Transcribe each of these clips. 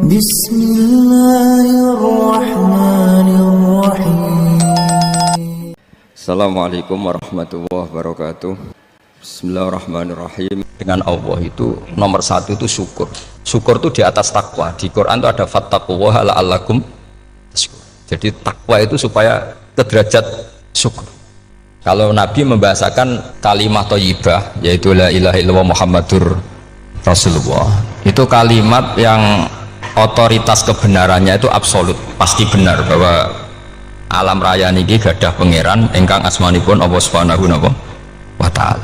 بسم الله الرحمن الرحيم. Assalamualaikum warahmatullahi wabarakatuh. Bismillahirrahmanirrahim. Dengan Allah itu nomor satu itu syukur. Syukur itu di atas takwa. Di Quran itu ada fattaqullaha la'allakum tashkurun. Jadi takwa itu supaya ke derajat syukur. Kalau Nabi membahasakan kalimat thayyibah yaitu la ilaha illallah Muhammadur Rasulullah, itu kalimat yang otoritas kebenarannya itu absolut, pasti benar bahwa alam raya niki gadah pangeran ingkang asmanipun Allah Subhanahu wa ta'ala.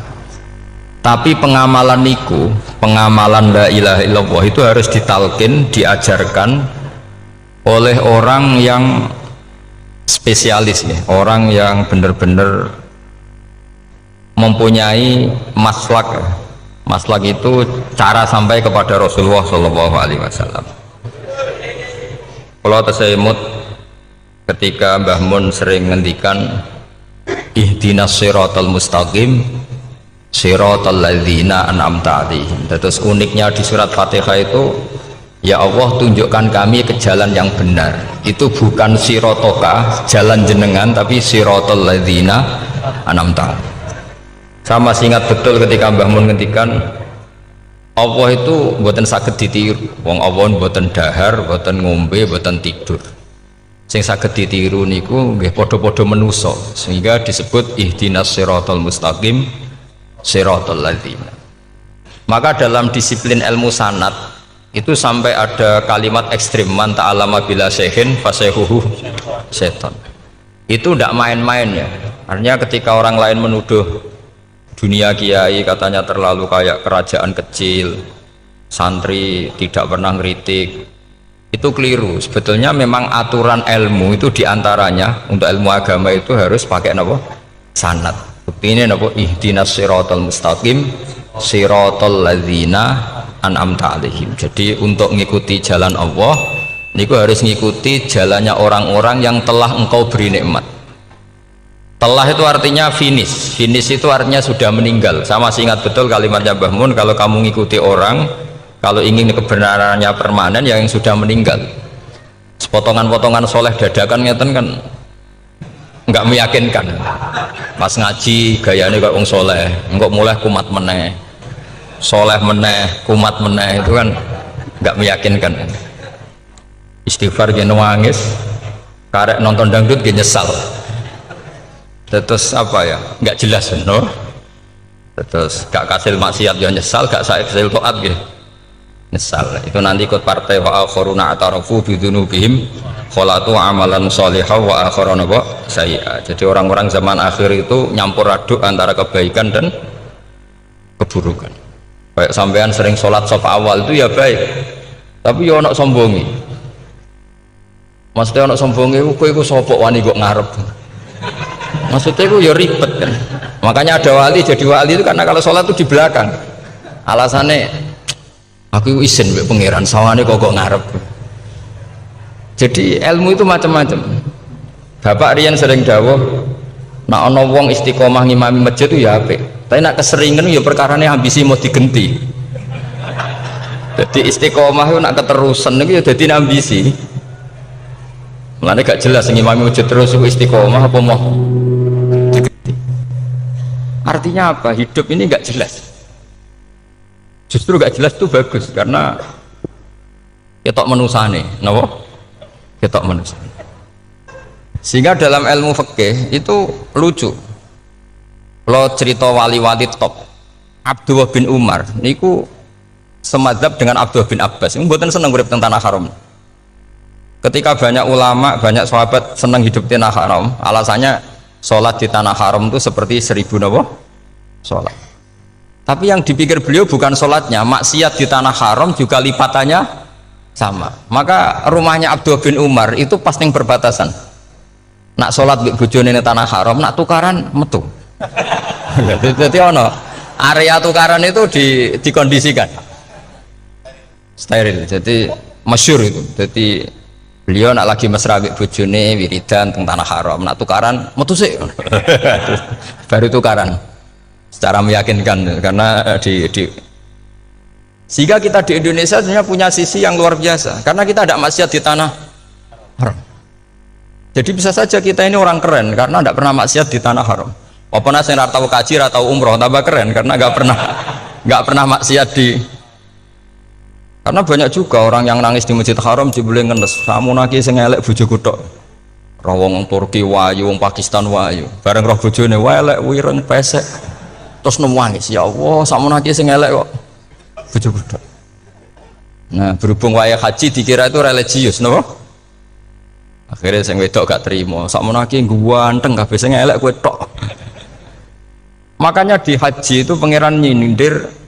Tapi pengamalan niku, pengamalan la ilaha illallah itu harus ditalkin, diajarkan oleh orang yang spesialis ya, orang yang benar-benar mempunyai maslak. Maslak itu cara sampai kepada Rasulullah Shallallahu Alaihi Wasallam. Kalau tersemut ketika Mbah Mun sering ngendikan ihdinas siratal mustaqim siratal ladzina an'amta 'alaihim. Terus uniknya di surat Fatihah itu, ya Allah tunjukkan kami ke jalan yang benar. Itu bukan sirotoka jalan jenengan, tapi siratal ladzina an'amta 'alaihim. Saya masih ingat betul ketika Mbah Mun ngendikan Allah itu mboten saged ditiru. Wong Allah mboten dahar, mboten ngombe, mboten tidur. Sing saged ditiru niku nggih padha-padha manusa, sehingga disebut ihdinas siratal mustaqim siratal ladzina. Maka dalam disiplin ilmu sanad itu sampai ada kalimat ekstrim, man ta'allama bila syekhin fasehuhu setan. Itu tidak main-main ya. Artinya ketika orang lain menuduh dunia kiai katanya terlalu kayak kerajaan kecil, santri tidak pernah ngeritik, itu keliru. Sebetulnya memang aturan ilmu itu diantaranya untuk ilmu agama itu harus pakai apa? Sanad. Bukti ini apa? Ihdinas siratal mustaqim siratal ladzina an'amta 'alaihim. Jadi untuk mengikuti jalan Allah niku harus mengikuti jalannya orang-orang yang telah engkau beri nikmat. Telah itu artinya finish. Finish itu artinya sudah meninggal. Saya masih ingat betul kalimatnya Mbah Mun, kalau kamu ngikuti orang, kalau ingin kebenarannya permanen, yang sudah meninggal. Sepotongan-potongan soleh dadakan ngeten kan nggak meyakinkan. Pas ngaji gayanya kayak wong soleh, engkau mulai kumat meneh, soleh meneh, kumat meneh, itu kan nggak meyakinkan. Istighfar gini nangis, karek nonton dangdut gini nyesal. Terus apa ya, nggak jelas no? Terus gak kasil maksiat ya nyesal, gak kasil toat gitu nyesal. Itu nanti ikut partai wa akharuna atarafu bidunubihim kholatu amalan sholihah wa akharuna sayyi'ah. Jadi orang-orang zaman akhir itu nyampur aduk antara kebaikan dan keburukan. Kayak sampean sering sholat saf awal itu ya baik, tapi ya ono sombongi. Maksudnya ono sombongi kowe iku sapa wani kok ngarep. Maksudnya itu ya ribet kan. Makanya ada wali jadi wali itu karena kalau sholat itu di belakang. Alasannya aku izin mbek pangeran sawane kok ngarep. Jadi ilmu itu macam-macam. Bapak Rian sering dawuh, nak ana wong istiqomah ngimami masjid itu ya apik. Tapi nak keseringan ya perkarane ambisi mau digenti. Jadi istiqomah itu nak keterusan itu ya dadi ambisi. Mulane gak jelas ngimami masjid terus itu istiqomah apa mau. Artinya apa? Hidup ini nggak jelas. Justru nggak jelas itu bagus karena ketok menusane, napa? Ketok menusane. Sehingga dalam ilmu fikih itu lucu. Kalau cerita wali-wali top, Abdullah bin Umar, niku semadzhab dengan Abdullah bin Abbas. Mboten seneng urip teng tanah haram. Ketika banyak ulama, banyak sahabat seneng hidup di tanah haram, alasannya sholat di tanah haram itu seperti 1000 napa? Sholat. Tapi yang dipikir beliau bukan sholatnya, maksiat di tanah haram juga lipatannya sama. Maka rumahnya Abdullah bin Umar itu pas ning perbatasan. Nak sholat mbek bojone ning tanah haram, nak tukaran metu. Jadi ono area tukaran itu dikondisikan steril. Jadi masyhur itu. Jadi beliau nak lagi mesra mbek bojone wiridan teng tanah haram, nak tukaran metu sik. Baru tukaran secara meyakinkan karena Sehingga kita di Indonesia sebenarnya punya sisi yang luar biasa karena kita tidak maksiat di tanah haram. Jadi bisa saja kita ini orang keren karena tidak pernah maksiat di tanah haram. Walaupun saya tahu kaji atau umroh tambah keren karena nggak pernah maksiat di. Karena banyak juga orang yang nangis di Masjid Haram jebule ngenes, samu naki sing elek bojoku tok. Roh wong Turki wayu, wong Pakistan wayu. Bareng roh bojone elek wireng pesek. Terus nangis, ya Allah, samu naki sing elek kok bojoku tok. Nah, berhubung wayah haji dikira itu religius, napa? Akhirnya sing wedok gak terima. Samu naki ganteng kabeh sing elek kowe tok. Makanya di haji itu pangeran nyindir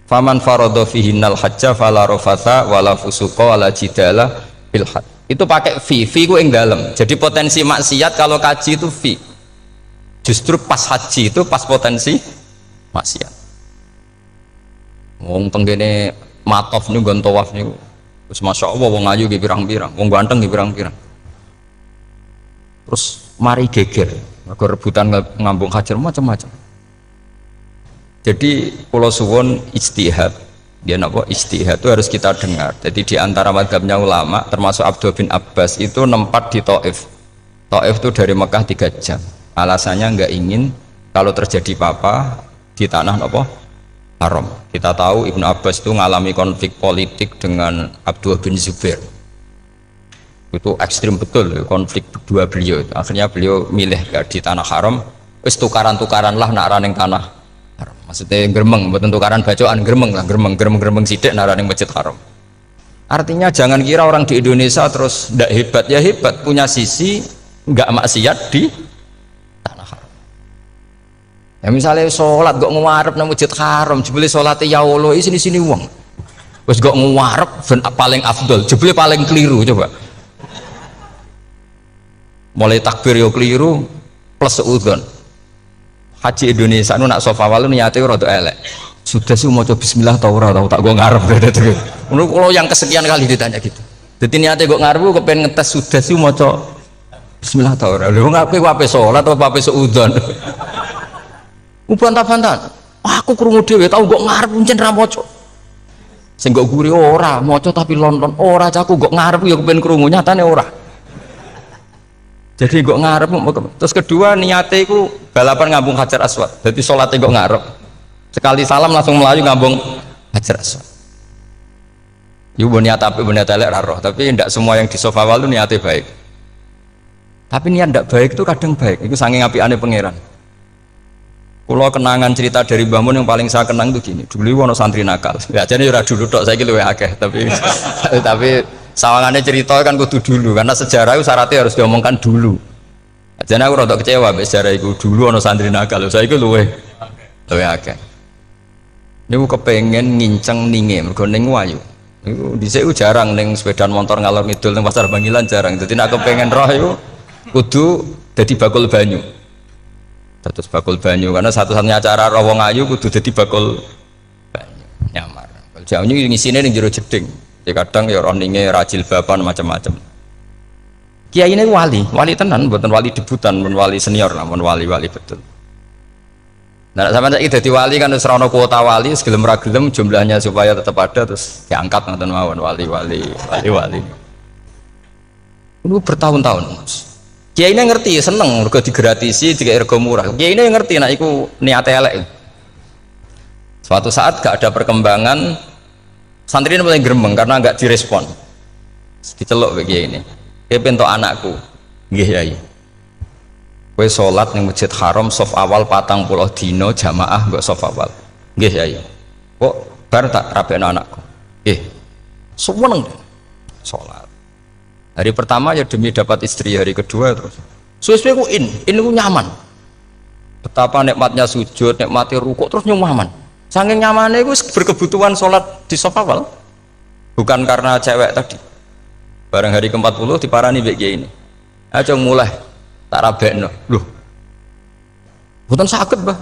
faman faradha fihinnal hajja fala rafatha wala fusuqa wala jidala fil hajj. Itu pakai fi ku ing dalem. Jadi potensi maksiat kalau kaji itu fi. Justru pas haji itu pas potensi maksiat. Wong tenggene matof niku nggon tawaf niku. Wis masyaallah wong ayu ki pirang-pirang, wong ganteng ki pirang-pirang. Terus mari geger, mergo rebutan ngambung hajar macam-macam. Jadi pulau suwon ijtihad, dia napa ijtihad itu harus kita dengar. Jadi di antara mazhabnya ulama, termasuk Abdul bin Abbas itu nempat di Taif. Taif itu dari Mekah 3 jam. Alasannya nggak ingin kalau terjadi apa-apa di tanah napa haram. Kita tahu Ibnu Abbas itu mengalami konflik politik dengan Abdul bin Zubair. Itu ekstrim betul konflik berdua beliau. Akhirnya beliau milih di tanah haram. Wis tukaran-tukaran lah nak raneng tanah. Maksudnya gremeng, bukan tukaran bacaan gremeng lah, gremeng sidik nara ning Masjid Haram. Artinya jangan kira orang di Indonesia terus ndak hebat, ya hebat, punya sisi nggak maksiat di tanah haram. Ya misalnya sholat kok ngarep nang Masjid Haram, jebule salate ya Allah sini wong. Wis kok ngarep ben paling afdol, jebule paling keliru coba. Mulai takbir yo keliru plus seudon. Haji Indonesia nu nak sofa walu niate rada elek. Sudah sih mau coba bismillah tau ora tau tak gue ngarep gitu. Menurut kalau yang kesekian kali ditanya gitu. Jadi niate gue ngarep gue pengen ngetes sudah sih mau coba bismillah tau ora. Lu ngapain wape sholat atau wape seudon? Bantah-bantah. Aku krungu dhewe tau gue ngarep pancen ra maca. Sing gue guri ora maca tapi lonton ora caku gue ngarep ya kepen krungu nyatane ora. Jadi gue ngarep. Terus kedua niate iku balapan ngambung Hajar Aswad. Jadi sholatnya gue ngarep. Sekali salam langsung melayu ngambung Hajar Aswad. Ibu niat api niat elek roh. Tapi tidak semua yang di sofa walu niatnya baik. Tapi niat tidak baik itu kadang baik. Itu saking api aneh pangeran. Kalau kenangan cerita dari Mbah Mun yang paling saya kenang itu gini. Dulu wono santri nakal. Ya jadi udah dulu tok saya gitu akeh. Tapi sawangannya cerita kan kudu dulu karena sejarah itu syaratnya harus diomongkan dulu. Jadi aku rada kecewa sejarah itu dulu ono santri nakal. Saya itu luwe akeh. Niku kepengen nginceng ninge mergo ning wayu. Niku dhisik jarang ning sepeda motor ngalor ngidul ning pasar Bangilan jarang. Dadi nek kepengen roh iku kudu dadi bakul banyu. Terus bakul banyu karena satu-satunya cara roh wong ayu kudu dadi bakul banyu. Nyamar. Jauhnya ngisine ning jero jeding. Ya kadang ya roninge rajil bapan macam-macam. Kiai ini wali tenan, bukan wali debutan, bukan wali senior lah, bukan wali betul. Nah sama saya jadi wali kan serono kuota wali, segelem ragelem jumlahnya supaya tetap ada terus diangkat nonton mawon wali. Itu bertahun-tahun. Kiai ini ngerti, seneng, mergo digratisi, dikai rego murah. Kiai ini ngerti, nah iku niat elek. Suatu saat gak ada perkembangan. Santri ini mulai gremeng karena nggak direspon. Diceluk begini. Dia bentuk anakku, nggih yai. Kowe sholat ning Masjid Haram sof awal 40 dino jamaah mbok sof awal. Nggih yai. Kok bar tak rapekno anakku. Nggih. Seneng sholat. Hari pertama ya demi dapat istri, hari kedua terus. Suwe-suwe ku ku nyaman. Betapa nikmatnya sujud, nikmati rukuk terus nyaman. Saking nyamannya itu berkebutuhan sholat di sofa awal, bukan karena cewek tadi. Barang hari ke-40 diparani begini ini. Aja mulai tak rabekno. Loh. Mboten saged, Mbah.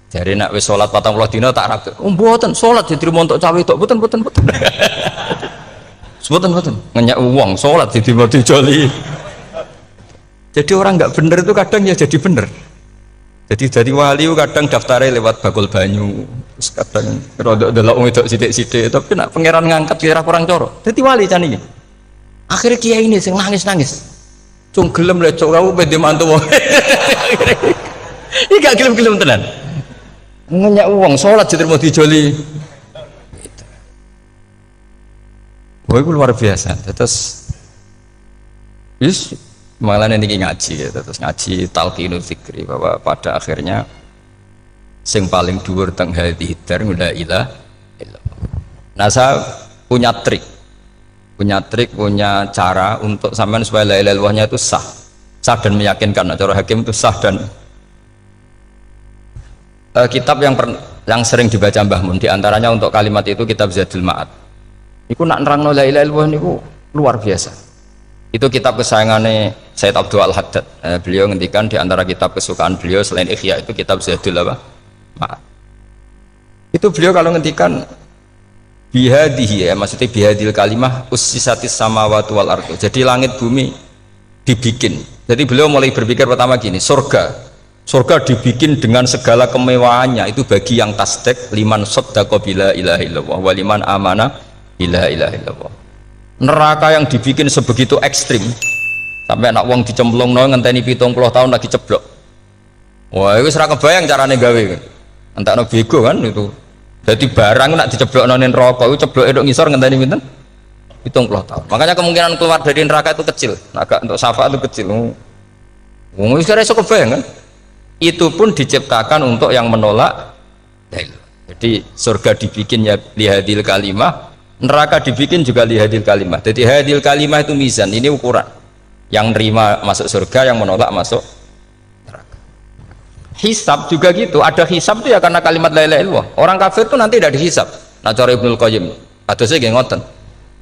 Jare nek wis sholat 40 dina tak rabek. Oh mboten, sholat diterima untuk cawe tok. Mboten. Mboten. Ngenyak uang sholat diterima dijoli. Jadi orang nggak bener itu kadang ya jadi bener. Jadi wali kadang daftarnya lewat bakul banyu, terus kadang rodok delok wedok sithik-sithik, tapi nak pangeran ngangkat kira kurang coro. Jadi wali can iki. Akhirnya kiai ini sing nangis-nangis. Cung gelem lek cok kamu pede mantu wong. Iki gak gelem-gelem tenan. Ngenyak wong salat diterima dijoli. Wah, itu luar biasa. Terus malah ini ngaji ya, terus ngaji talqinul fikri bahwa pada akhirnya sing paling dhuwur teng hadhihi dar la ilaha illallah. Nah, saya punya cara untuk sampean supaya la ilaha illallahnya itu sah dan meyakinkan. Nah, cara hakim itu sah dan kitab yang sering dibaca Mbah Mun diantaranya untuk kalimat itu kitab Zadul Ma'ad. Iku nak nerangno la ilaha illallah niku luar biasa. Itu kitab kesayangannya Sayyid Abdul Al-Haddad. Beliau ngendikan di antara kitab kesukaan beliau selain Ihya itu kitab Zadul Ma'ad. Itu beliau kalau ngendikan bihadihi, ya maksudnya bihadil kalimah ussisatis samawati wal ardu. Jadi langit bumi dibikin. Jadi beliau mulai berpikir pertama gini, surga dibikin dengan segala kemewahannya itu bagi yang tasdek liman saddaqa bila ilaha illallah wa liman amana bila ilaha illallah. Neraka yang dibikin sebegitu ekstrim sampai anak wong dicemplung ngenteni 70 tahun lagi ceblok. Wah, itu serah kebayang carane gawe. Entakno bego kan itu. Jadi barang nak diceblokno ning neraka itu cebloke tok ngisor ngenteni pinten? 70 tahun. Makanya kemungkinan keluar dari neraka itu kecil. Agak untuk syafaat itu kecil. Wong wis ora iso kebayang kan. Itu pun diciptakan untuk yang menolak. Jadi surga dibikin ya lihadil kalimah, neraka dibikin juga lihadil kalimah. Jadi hadil kalimah itu mizan, ini ukuran. Yang nerima masuk surga, yang menolak masuk neraka. Hisab juga gitu, ada hisab itu ya karena kalimat la ilaha illallah. Orang kafir itu nanti tidak dihisab. Nah cara Ibnul Qayyim, adosnya nggih ngoten.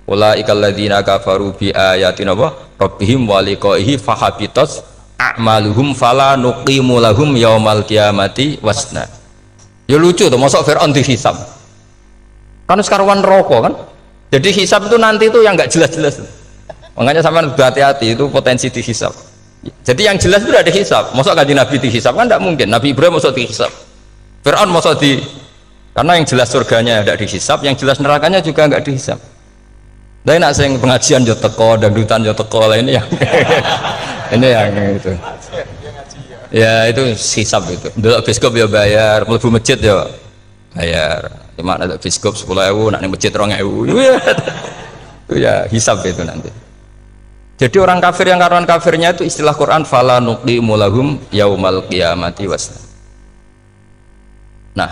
Ulaikal ladzina kafaru bi ayatina rabbihim wa liqaihi fahabitat a'maluhum fala nuqimu lahum yaumal qiyamati wasna. Ya lucu tuh, masuk Fir'aun dihisab. Kan sekarang rokok kan, jadi hisab itu nanti itu yang nggak jelas-jelas. Makanya sama hati-hati itu potensi dihisab. Jadi yang jelas itu ada hisab. Masuk kaji Nabi dihisab kan tidak mungkin. Nabi Ibrahim masuk dihisab. Fir'aun masuk karena yang jelas surganya tidak dihisab, yang jelas nerakanya juga nggak dihisab. Dan nak sing pengajian yo teko, dangdutan yo teko lah ini yang ini yang itu. Ya itu hisab itu. Dulu biskop ya bayar, mlebu masjid ya bayar. Cuma ada biskop 10.000, nak ning masjid 2.000. Itu ya hisab itu nanti. Jadi orang kafir yang karuan kafirnya itu istilah Quran fala nuqimu lahum yaumal qiyamati wasna. Nah,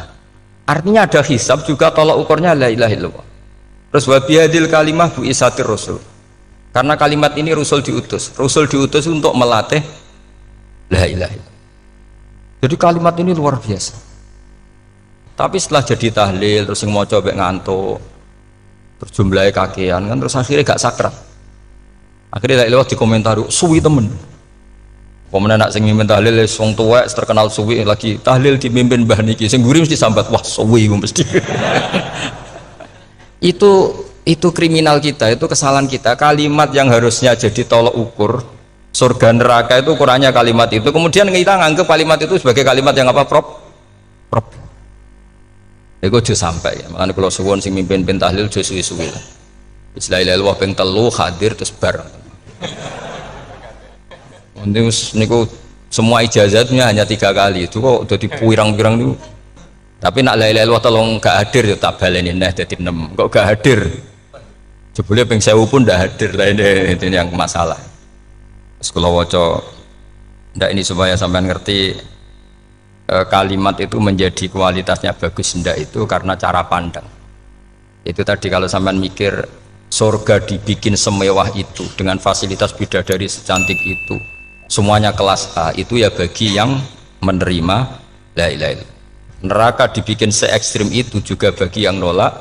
artinya ada hisab juga tolak ukurnya la ilaha illallah. Terus wa bihadil kalimah bu isatir rasul. Karena kalimat ini Rasul diutus untuk melatih la ilaha illallah. Jadi kalimat ini luar biasa. Tapi setelah jadi tahlil terus yang mau coba ngantuk terus jumlahnya kakean kan terus akhirnya gak sakral. Akhirnya la ilaha dikomentari suwi temen. Pemenang nak sing mimpin tahlil wong tuwek terkenal suwi lagi tahlil dipimpin Mbah niki sing guri mesti sambat wah suwi mesti. itu kriminal kita, itu kesalahan kita. Kalimat yang harusnya jadi tolok ukur surga neraka itu ukurannya kalimat itu, kemudian kita nganggap kalimat itu sebagai kalimat yang apa prop itu udah sampai ya. Makanya kalau suwon sing mimpin tahlil udah suwi-suwi lah la ilaha illallah ping 3 hadir terus bar niku semua ijazatnya hanya 3 kali itu kok udah dipirang-pirang itu. Tapi nak la ilaha illallah tolong gak hadir ya tak baleni neh dadi 6 kok gak hadir jebule ping 1000 pun ndak hadir lah ini yang masalah. Sekolah waca ndak ini supaya sampean ngerti kalimat itu menjadi kualitasnya bagus ndak itu karena cara pandang. Itu tadi kalau sampean mikir surga dibikin semewah itu dengan fasilitas bidadari secantik itu semuanya kelas A itu ya bagi yang menerima la ilaha illallah. Neraka dibikin se ekstrim itu juga bagi yang nolak.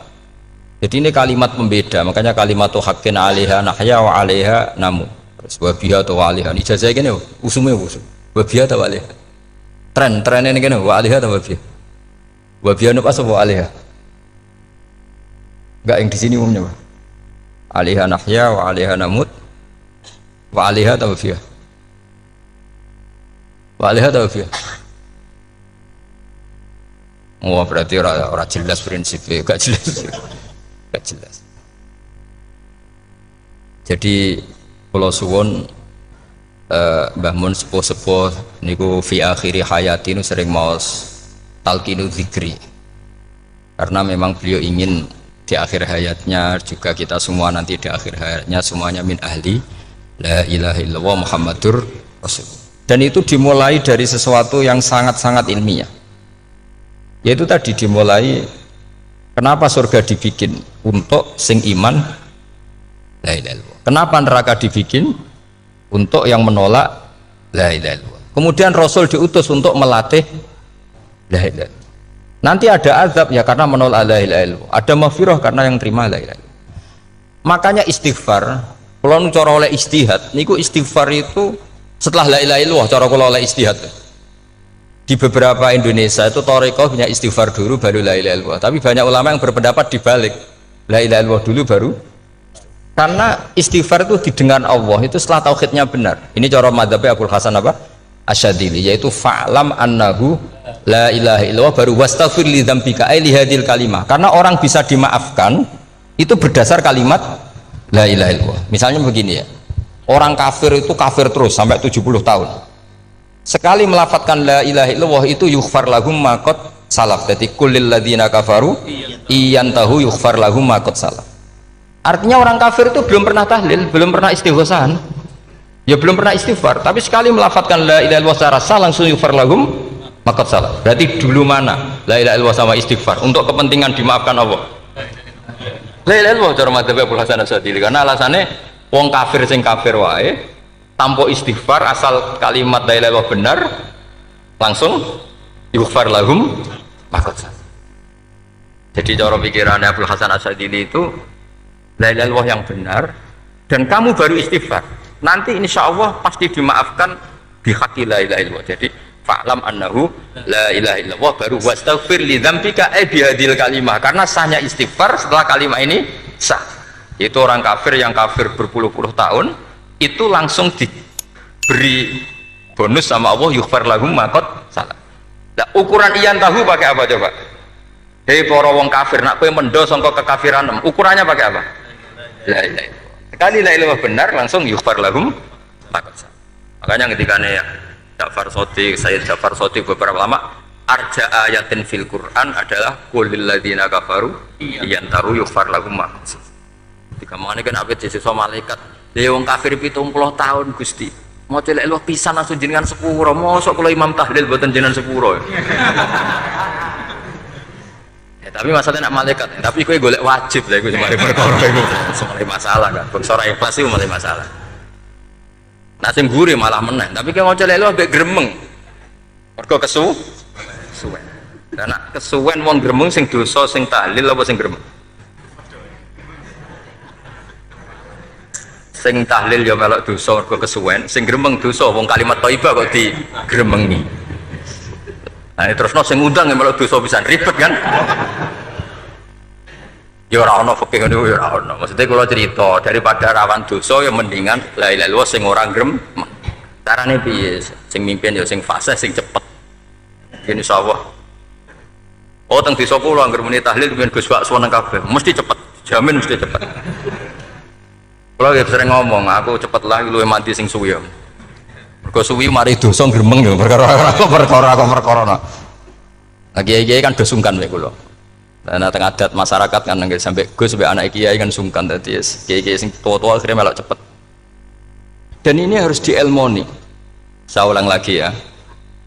Jadi ini kalimat pembeda, makanya kalimat haqqin 'alaiha nahya wa 'alaiha namu. Terus wa biha ta wa 'alaiha. Ijazah kene usume usum. Wa biha ta wa 'alaiha. Tren ini kene wa 'alaiha ta wa biha. Wa biha napa wa 'alaiha. Enggak yang di sini umumnya. 'Alaiha nahya wa 'alaiha namut. Wa 'alaiha ta wa biha. Wa 'alaiha ta wa biha. Wah, berarti ora jelas prinsipnya, gak jelas. Gak jelas. Jadi kula suwun Mbah Mun sepuh-sepuh niku fi akhiri hayati nu sering maos talqinu dzikri. Karena memang beliau ingin di akhir hayatnya juga kita semua nanti di akhir hayatnya semuanya min ahli la ilaha illallah Muhammadur Rasul. Dan itu dimulai dari sesuatu yang sangat-sangat ilmiah. Yaitu tadi dimulai kenapa surga dibikin untuk sing iman la ilaha illallah. Kenapa neraka dibikin untuk yang menolak la ilaha illallah. Kemudian Rasul diutus untuk melatih la ilaha illallah. Nanti ada azab ya karena menolak la ilaha illallah. Ada maghfirah karena yang terima la ilaha illallah. Makanya istighfar, kalau cara oleh istihad, niku istighfar itu setelah la ilaha illallah cara kula oleh istihad. Di beberapa Indonesia itu thariqah punya istighfar dulu baru la ilaha illallah. Tapi banyak ulama yang berpendapat dibalik. La ilaha illallah dulu baru. Karena istighfar itu didengar Allah itu setelah tauhidnya benar. Ini cara madzhabnya Abul Hasan apa? Asyadili, yaitu fa'lam annahu la ilaha illallah baru wastaghfir li dzambika ai li hadil kalimah. Karena orang bisa dimaafkan itu berdasar kalimat la ilaha illallah. Misalnya begini ya. Orang kafir itu kafir terus sampai 70 tahun. Sekali melafatkan la ilaha illallah itu yughfar lahum ma qad salaf. Jadi kullil ladzina kafaru iyantahu yughfar lahum ma qad salaf. Artinya orang kafir itu belum pernah tahlil, belum pernah istighosah, ya belum pernah istighfar, tapi sekali melafatkan la ilaha illallah secara sah langsung yughfar lahum ma qad salaf. Berarti dulu mana la ilaha illallah sama istighfar untuk kepentingan dimaafkan Allah? La ilaha illallah cara madzhab Abul Hasan Asyadili, karena alasannya wong kafir sing kafir wae tanpa istighfar asal kalimat la ilaha illallah benar langsung yughfar lahum maqad salaf. Jadi cara pikirannya Abdul Hasan Asyadili itu la ilaha illallah yang benar dan kamu baru istighfar nanti insya Allah pasti dimaafkan bihaqi la ilaha illallah. Jadi fa'lam annahu la ilaha illallah baru wastaghfir li dzambika ai bihadil kalimah, karena sahnya istighfar setelah kalimat ini sah. Itu orang kafir yang kafir berpuluh-puluh tahun itu langsung diberi bonus sama Allah yughfar lahum ma qad salaf. Nah, ukuran iyan tahu pakai apa coba? Hei para wong kafir nak kowe mendo sangka kekafiran, ukurannya pakai apa? La ilaha illallah. Sekali la ilaha benar langsung yughfar lahum ma qad salaf. Makanya ketika ya Ja'far Shadiq, Sayyid Ja'far Shadiq beberapa lama arja ayatin fil Quran adalah qulil ladzina kafaru iyan tahu yughfar lahum ma qad salaf. Ketika mana kan abet siswa malaikat wong kafir 70 tahun Gusti mau celek lu pisan langsung jenengan sepuro mosok kalau imam tahlil buatan jenengan sepuro ya, tapi masalahnya nak malaikat tapi gue golek wajib lah gue semari perkara itu semari masalah kan bersora ikhlas itu mulai masalah nak sing gurih malah menang tapi kalau mau celek lu agak gremeng mergo kesuwen dan nak kesuwen wong gremeng sing dosa sing tahlil apa sing gremeng sing tahlil ya melok dosa mergo kesuwen, sing gremeng dosa wong kalimat thayyibah kok digremengi. Nah, terusno sing ngundang ya melok dosa pisan ribet kan. Ya ora ono fikih ngono ya ora ono. Maksudnya kalau cerita daripada rawan dosa ya mendingan la ilaha illallah sing ora gremeng. Carane piye? Sing mimpin ya sing fasih sing cepet. Insyaallah. Oh teng desa kula anggere muni tahlil ben Gus Wak suweneng kabeh, mesti cepet. Jamin mesti cepet. Kalau ya sering ngomong, aku cepet lah lu mati sing suwi ya. Mergo suwi mari dosa gremeng ya perkara. Lagi kan do sungkan mek kula. Nah teng adat masyarakat kan nggih sampai Gus sampai anak kiai kan sungkan dadi kiai-kiai sing tua-tua akhirnya melok cepet. Dan ini harus dielmoni. Saya ulang lagi ya.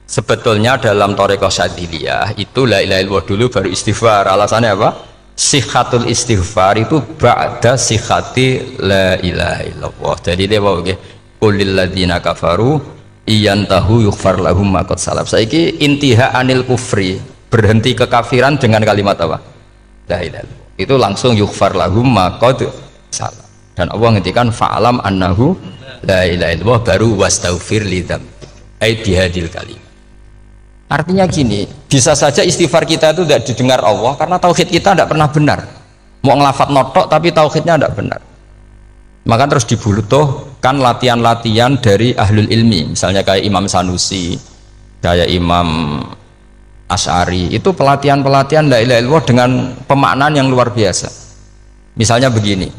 Sebetulnya dalam thariqah Syadziliyah itu la ilaha illallah dulu baru istighfar. Alasannya apa? Sihhatul istighfar itu ba'da sihhati la ilaha illallah. Jadi dia bawa nggih qulil ladzina kafaru iyantahu yughfar lahum ma qad salaf. Saiki intiha anil kufri, berhenti kekafiran dengan kalimat apa? La ilaha illallah. Itu langsung yughfar lahum ma qad salaf. Dan Allah ngendikan fa'lam annahu la ilaha illallah baru wastaghfir li dzambi. Ai bihadil kalim. Artinya gini, bisa saja istighfar kita itu tidak didengar Allah karena tauhid kita tidak pernah benar. Mau ngelafat notok tapi tauhidnya tidak benar. Maka terus dibutuhkan latihan-latihan dari ahlul ilmi, misalnya kayak Imam Sanusi, kayak Imam Asy'ari itu pelatihan-pelatihan la ilaha illallah dengan pemaknaan yang luar biasa. Misalnya begini,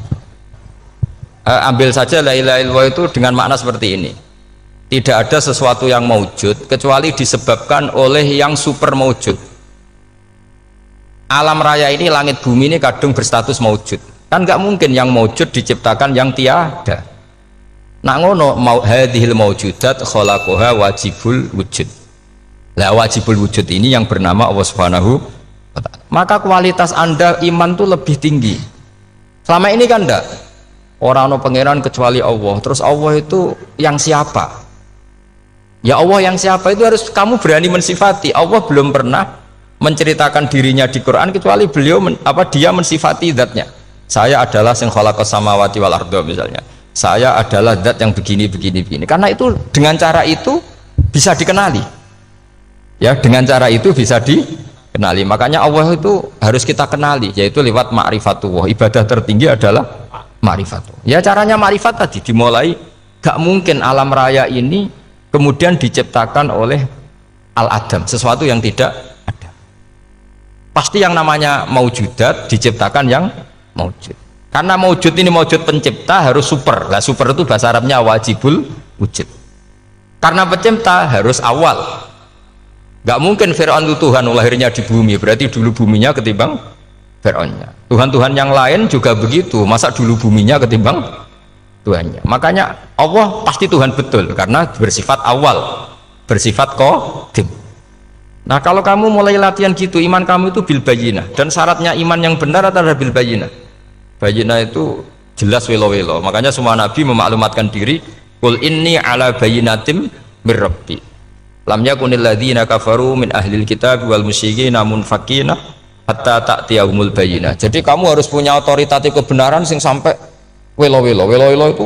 ambil saja la ilaha illallah itu dengan makna seperti ini, tidak ada sesuatu yang maujud kecuali disebabkan oleh yang super maujud. Alam raya ini, langit bumi ini kadung berstatus maujud, kan nggak mungkin yang maujud diciptakan yang tiada. Nak ngono mau hadhil maujudat khalaqaha wajibul wujud. Lah wajibul wujud ini yang bernama Allah Subhanahu wa ta'ala. Maka kualitas Anda iman tuh lebih tinggi. Selama ini kan enggak, orang no pangeran kecuali Allah. Terus Allah itu yang siapa? Ya Allah yang siapa itu harus kamu berani mensifati. Allah belum pernah menceritakan dirinya di Quran kecuali beliau dia mensifati zatnya. Saya adalah sing khalaqas samawati wal arda misalnya. Saya adalah zat yang begini. Karena itu dengan cara itu bisa dikenali. Ya, dengan cara itu bisa dikenali. Makanya Allah itu harus kita kenali, yaitu lewat ma'rifatullah. Ibadah tertinggi adalah ma'rifatullah. Ya, caranya ma'rifat tadi dimulai. Gak mungkin alam raya ini kemudian diciptakan oleh al-adam, sesuatu yang tidak ada. Pasti yang namanya maujudat diciptakan yang maujud. Karena maujud ini maujud pencipta harus super. Lah super itu bahasa Arabnya wajibul wujud. Karena pencipta harus awal. Gak mungkin Fir'aun itu Tuhan lahirnya di bumi, berarti dulu buminya ketimbang Fir'aunnya. Tuhan-Tuhan yang lain juga begitu, masa dulu buminya ketimbang Tuhannya. Makanya Allah pasti Tuhan betul karena bersifat awal, bersifat qadim. Nah, kalau kamu mulai latihan gitu, iman kamu itu bil bayyinah, dan syaratnya iman yang benar adalah bil bayyinah. Bayyinah itu jelas welo-welo. Makanya semua nabi memaklumatkan diri, qul inni ala bayyinatim mir rabbi. Lam yakunil ladzina kafaru min ahlil kitab wal musyrikin munfakina hatta ta'tiyahumul bayyinah. Jadi kamu harus punya otoritatif kebenaran sing sampai welo-welo itu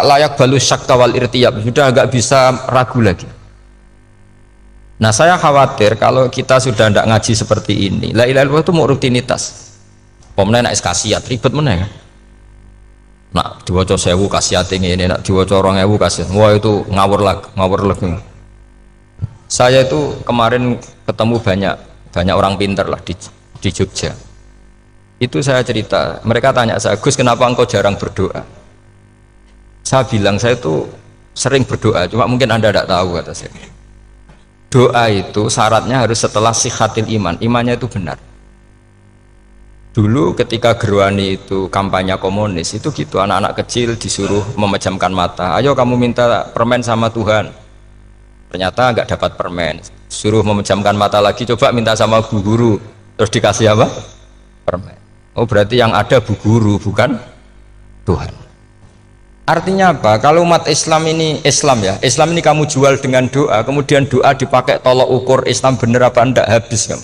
layak balus syakka wal irtiyab, sudah agak bisa ragu lagi. Nah, saya khawatir kalau kita sudah tidak ngaji seperti ini, la ilaha illallah itu mau rutinitas. Pomene nek kasiat ribet meneh kan. Nak diwaca 1000 kasiat ngene, nak diwaca 2000 kasiat. Wah itu ngawur lagi. Saya itu kemarin ketemu banyak orang pintar lah di Jogja. Itu saya cerita, mereka tanya saya, Gus kenapa engkau jarang berdoa? Saya bilang saya itu sering berdoa, cuma mungkin Anda tidak tahu kata saya. Doa itu syaratnya harus setelah sihatil iman, imannya itu benar. Dulu ketika Gerwani itu kampanye komunis itu gitu, anak-anak kecil disuruh memejamkan mata, ayo kamu minta permen sama Tuhan. Ternyata nggak dapat permen, suruh memejamkan mata lagi, coba minta sama bu guru, terus dikasih apa? Permen. Oh berarti yang ada bu guru bukan Tuhan. Artinya apa? Kalau umat Islam ini Islam ini kamu jual dengan doa, kemudian doa dipakai tolok ukur Islam bener apa enggak, habis kan?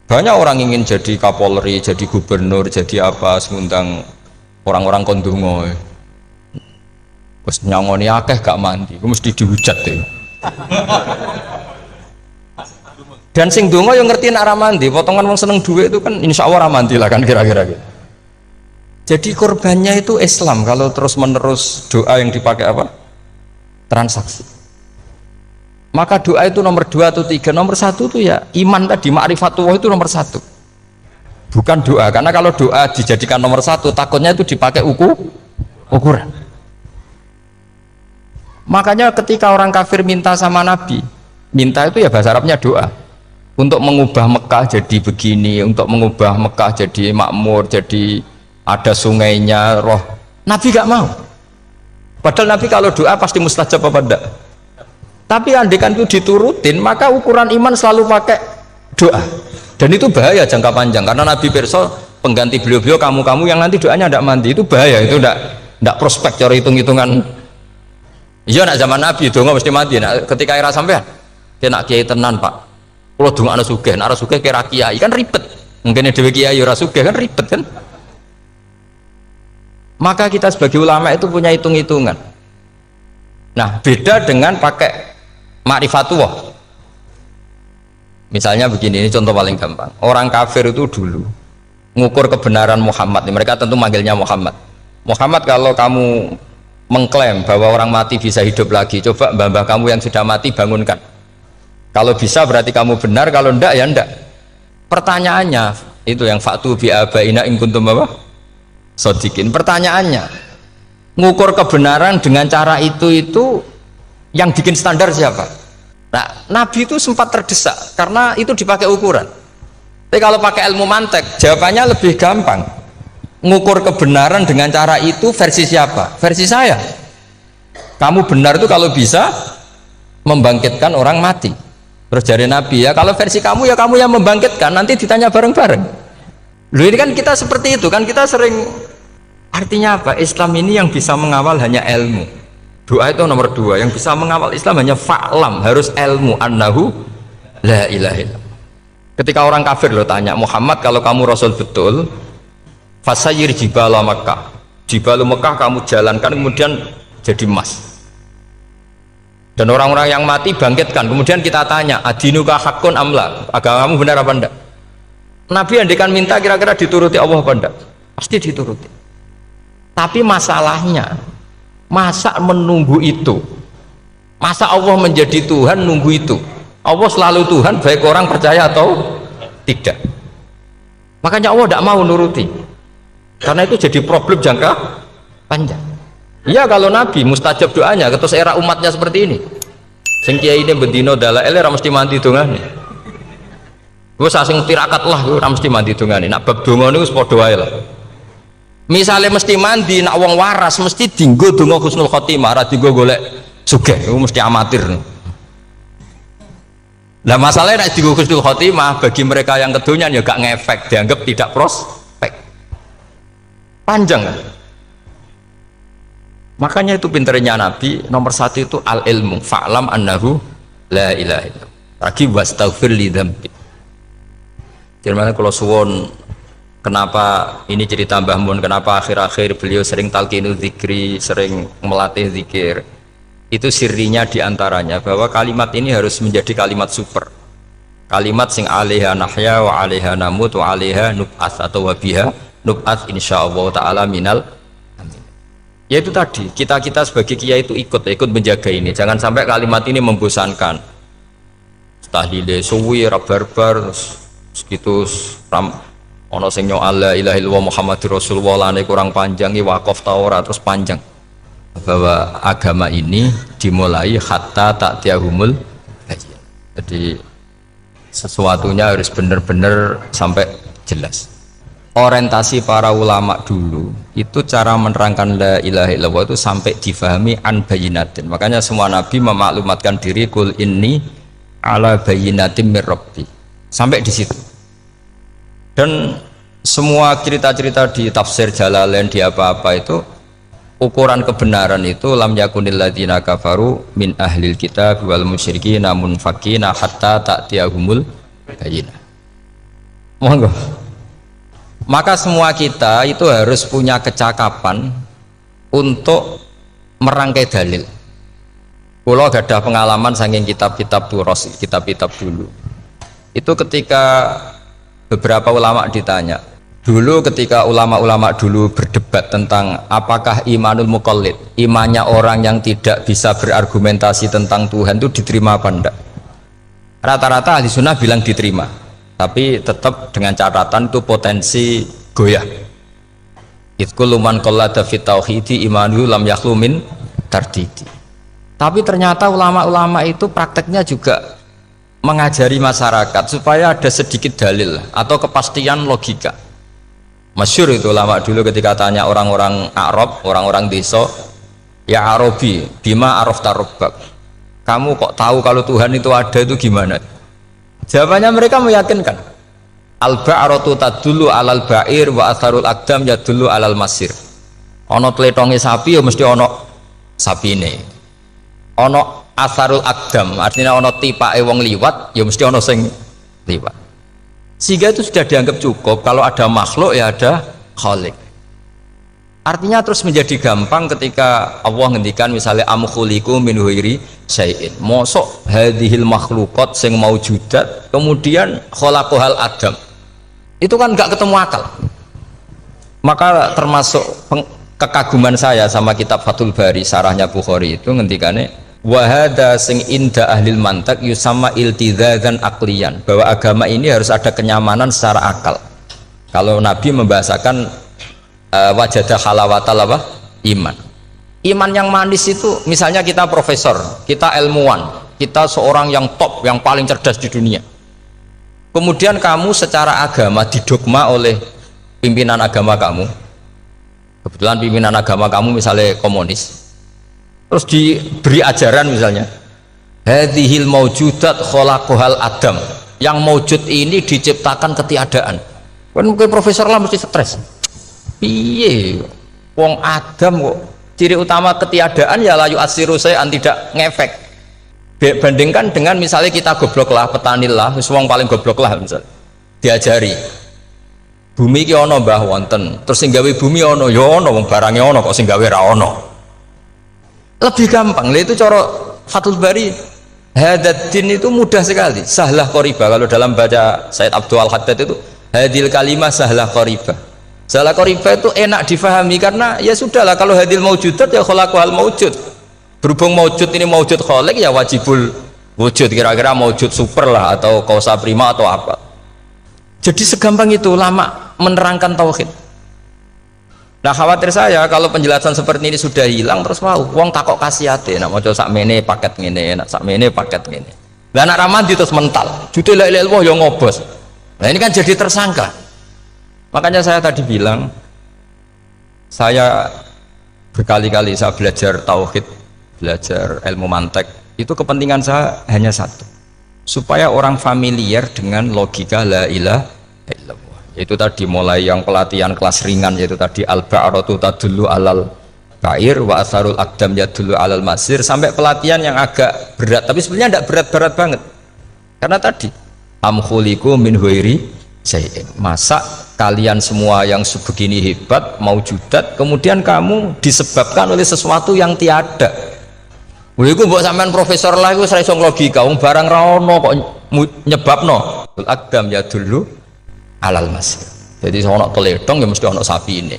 Banyak orang ingin jadi Kapolri, jadi gubernur, jadi apa, ngundang orang-orang kondungo. Terus nyangoni akeh gak mandi, mesti dihujat deh. Dan sing dongo yang ngerti nak ra mandi, potongan wong seneng duit itu kan insya Allah ra mandi lah kan kira-kira gitu. Jadi korbannya itu Islam kalau terus menerus doa yang dipakai apa? Transaksi. Maka doa itu nomor 2 atau 3, nomor 1 itu ya iman tadi, ma'rifatullah itu nomor 1. Bukan doa, karena kalau doa dijadikan nomor 1 takutnya itu dipakai ukuran. Makanya ketika orang kafir minta sama Nabi, minta itu ya bahasa Arabnya doa, untuk mengubah Mekah jadi begini, untuk mengubah Mekah jadi makmur, jadi ada sungainya, roh. Nabi gak mau. Padahal Nabi kalau doa pasti mustajab apa enggak? Tapi andekan itu diturutin, maka ukuran iman selalu pakai doa. Dan itu bahaya jangka panjang, karena Nabi pirsa pengganti beliau-beliau kamu-kamu yang nanti doanya tidak mandi, itu bahaya, itu tidak prospek cara hitung-hitungan. Iya nak zaman Nabi donga mesti mati. Nak ketika era sampean, kena kiai tenan Pak. Kalau donga ana sugih, nak ora sugih kira kiai kan ribet. Mungkin dhewe kiai ora sugih kan ribet kan. Maka kita sebagai ulama itu punya hitung-hitungan. Nah, beda dengan pakai ma'rifatullah. Misalnya begini, ini contoh paling gampang. Orang kafir itu dulu mengukur kebenaran Muhammad. Mereka tentu manggilnya Muhammad. Muhammad, kalau kamu mengklaim bahwa orang mati bisa hidup lagi, coba mbah-mbah kamu yang sudah mati bangunkan. Kalau bisa berarti kamu benar, kalau ndak ya ndak. Pertanyaannya itu yang faktu bi abaina in kuntum apa? Sodikin. Pertanyaannya, ngukur kebenaran dengan cara itu yang bikin standar siapa? Nah, Nabi itu sempat terdesak karena itu dipakai ukuran. Tapi kalau pakai ilmu mantek, jawabannya lebih gampang. Ngukur kebenaran dengan cara itu versi siapa? Versi saya. Kamu benar itu kalau bisa membangkitkan orang mati. Terus dari Nabi, ya kalau versi kamu ya kamu yang membangkitkan, nanti ditanya bareng-bareng. Loh ini kan kita seperti itu kan, kita sering. Artinya apa? Islam ini yang bisa mengawal hanya ilmu. Doa itu nomor 2, yang bisa mengawal Islam hanya fa'lam, harus ilmu annahu la ilaha illallah. Ketika orang kafir lo tanya, Muhammad kalau kamu Rasul betul, fasayir jibala Makkah, jibalu Mekah kamu jalankan kemudian jadi emas. Dan orang-orang yang mati bangkitkan, kemudian kita tanya, adinuka hakun amla, agamamu benar apa enggak? Nabi andikan minta kira-kira dituruti Allah apa enggak? Pasti dituruti. Tapi masalahnya, masa menunggu itu? Masa Allah menjadi Tuhan nunggu itu? Allah selalu Tuhan baik orang percaya atau tidak. Makanya Allah tidak mau nuruti, karena itu jadi problem jangka panjang. Iya kalau Nabi mustajab doanya, ketus era umatnya seperti ini. Sing kiai ini bendino dalail ora mesti mandi dongane. Gue sasing tirakat lah, gue ora mesti mandi dongane. Nak bab donga niku wis padha wae lah. Misalnya mesti mandi, nak wong waras mesti dinggo donga husnul khotimah, ora dinggo golek sugih, itu mesti amatir. Nah masalahnya nek dinggo husnul khotimah bagi mereka yang kedonyan ya gak ngefek, dianggap tidak prospek. Panjang kan? Makanya itu pinternya Nabi nomor 1 itu al ilmu fa'lam annahu la ilaha illallah. Lagi wastaghfir li dzambi. Jadi kalau suwon kenapa ini cerita Mbah Mun, kenapa akhir-akhir beliau sering talqinu zikri, sering melatih zikir. Itu sirinya diantaranya bahwa kalimat ini harus menjadi kalimat super. Kalimat sing alaiha nahya wa alaiha namut wa alaiha nub'ats atau wabiha nub'ats insyaallah taala minal. Ya itu tadi, kita sebagai kiai itu ikut menjaga ini, jangan sampai kalimat ini membosankan. Tahlile suwi barbar segitu ono sing nyoal la ilaha illallah Muhammadur Rasulullah lane kurang panjang, wakaf Taurat terus panjang. Bahwa agama ini dimulai hatta ta'tiyahumul bayyinah. Jadi sesuatunya harus benar-benar sampai jelas. Orientasi para ulama dulu itu cara menerangkan la ilaha illallah itu sampai difahami an bayyinatin. Makanya semua nabi memaklumatkan diri kul inni ala bayyinatin mir rabbi. Sampai di situ. Dan semua cerita-cerita di tafsir Jalalain di apa-apa itu ukuran kebenaran itu lam yakunil ladzina kafaru min ahlil kitab wal musyrikin namun fakina hatta ta'tiyahumul bayyinah. Monggo. Maka semua kita itu harus punya kecakapan untuk merangkai dalil. Kalau ada pengalaman saking kitab-kitab turos, kitab-kitab dulu. Itu ketika beberapa ulama ditanya, dulu ketika ulama-ulama dulu berdebat tentang apakah imanul muqallid, imannya orang yang tidak bisa berargumentasi tentang Tuhan itu diterima apa enggak? Rata-rata ahli sunnah bilang diterima, tapi tetap dengan catatan itu potensi goyah. Itkul man qallada fit tauhidi imanu lam yakhlu min tardidi. Tapi ternyata ulama-ulama itu prakteknya juga mengajari masyarakat supaya ada sedikit dalil atau kepastian logika. Masyhur itu ulama dulu ketika tanya orang-orang Arab, orang-orang desa, ya Arabi, bima arafta rabbak. Kamu kok tahu kalau Tuhan itu ada, itu gimana? Jawabannya mereka meyakinkan. Al-ba'ratu tadullu alal ba'ir wa atharul aqdam yadullu alal masir. Ono tletonge sapi ya mesti ono sapine. Ono atharul aqdam artinya ono tipake wong liwat ya mesti ono sing liwat. Sehingga itu sudah dianggap cukup kalau ada makhluk ya ada khalik. Artinya terus menjadi gampang ketika Allah ngendikan misalnya am khuliqu min ghairi syai'in. Mosok hadhil makhluqat sing maujudat kemudian khalaqahal adam. Itu kan enggak ketemu akal. Maka termasuk kekaguman saya sama kitab Fathul Bari sarahnya Bukhari itu ngendikane Wahada sing inda ahlil mantak yusama iltidzadan aklian, bahwa agama ini harus ada kenyamanan secara akal. Kalau Nabi membahasakan wajadah halawatal apa? Iman. Iman yang manis itu misalnya kita profesor, kita ilmuwan, kita seorang yang top, yang paling cerdas di dunia. Kemudian kamu secara agama didogma oleh pimpinan agama kamu. Kebetulan pimpinan agama kamu misalnya komunis. Terus diberi ajaran misalnya hadhil maujudat khalaqahal adam, yang maujud ini diciptakan ketiadaan. Kan mungkin profesor lah mesti stres, piye wong adam kok ciri utama ketiadaan ya layu asiru saya tidak ngefek. Bandingkan dengan misalnya kita goblok lah, petani lah, wong paling goblok lah misalnya diajari bumi ki ono mbah wonten, terus sing gawe bumi ono ya ono, wong barange ono kok sing gawe ra ono. Lebih gampang, itu cara Fathul Bari. Hadaddin itu mudah sekali, sahlah qoriba. Kalau dalam baca Said Abdul Al-Haddad itu hadil kalimah sahlah qoriba. Sahlah qoriba itu enak difahami karena ya sudahlah, kalau hadil maujudat ya khalaqahal maujud. Berhubung maujud ini maujud khaliq ya wajibul wujud, kira-kira maujud super lah atau kausa prima atau apa. Jadi segampang itu lama menerangkan tauhid. Nah khawatir saya kalau penjelasan seperti ini sudah hilang, terus wow, wong takok kasihate, nak maca sak mene paket ngene, nak sak mene paket ngene. Lah nak ramadi terus mental, jute la ilaha illallah yo ngobos. Nah ini kan jadi tersangka. Makanya saya tadi bilang, saya berkali-kali saya belajar tauhid, belajar ilmu mantek, itu kepentingan saya hanya satu, supaya orang familiar dengan logika la ilaha illallah. Itu tadi mulai yang pelatihan kelas ringan, yaitu tadi al-ba'ratu tadullu alal ba'ir wa asarul aqdam yadullu alal masir, sampai pelatihan yang agak berat, tapi sebenarnya tidak berat-berat banget. Karena tadi am khuliqu min ghairi syai'in, masa kalian semua yang sebegini hebat maujudat kemudian kamu disebabkan oleh sesuatu yang tiada. Iku mbok sampean profesor lah iku ora iso logika, wong barang ra ono kok nyebabno. Al-aqdam yadullu alal masir. Jadi ono teledong ya mesti ono sapi ini,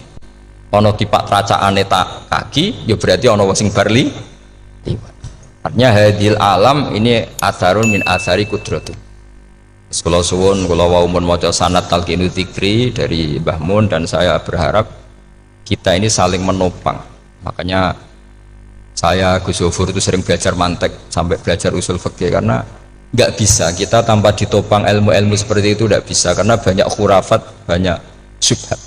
ono tipak tracaane tak kaki ya berarti ono sing barli liwat. Artinya hadil alam ini atharun min athari kudratu. Kula suwun kula wau mun maca sanad talqinu dzikri dari Mbah Mun, dan saya berharap kita ini saling menopang. Makanya saya Gus Zofur itu sering belajar mantek sampai belajar usul fikih, karena nggak bisa kita tanpa ditopang ilmu-ilmu seperti itu, tidak bisa, karena banyak khurafat, banyak syubhat.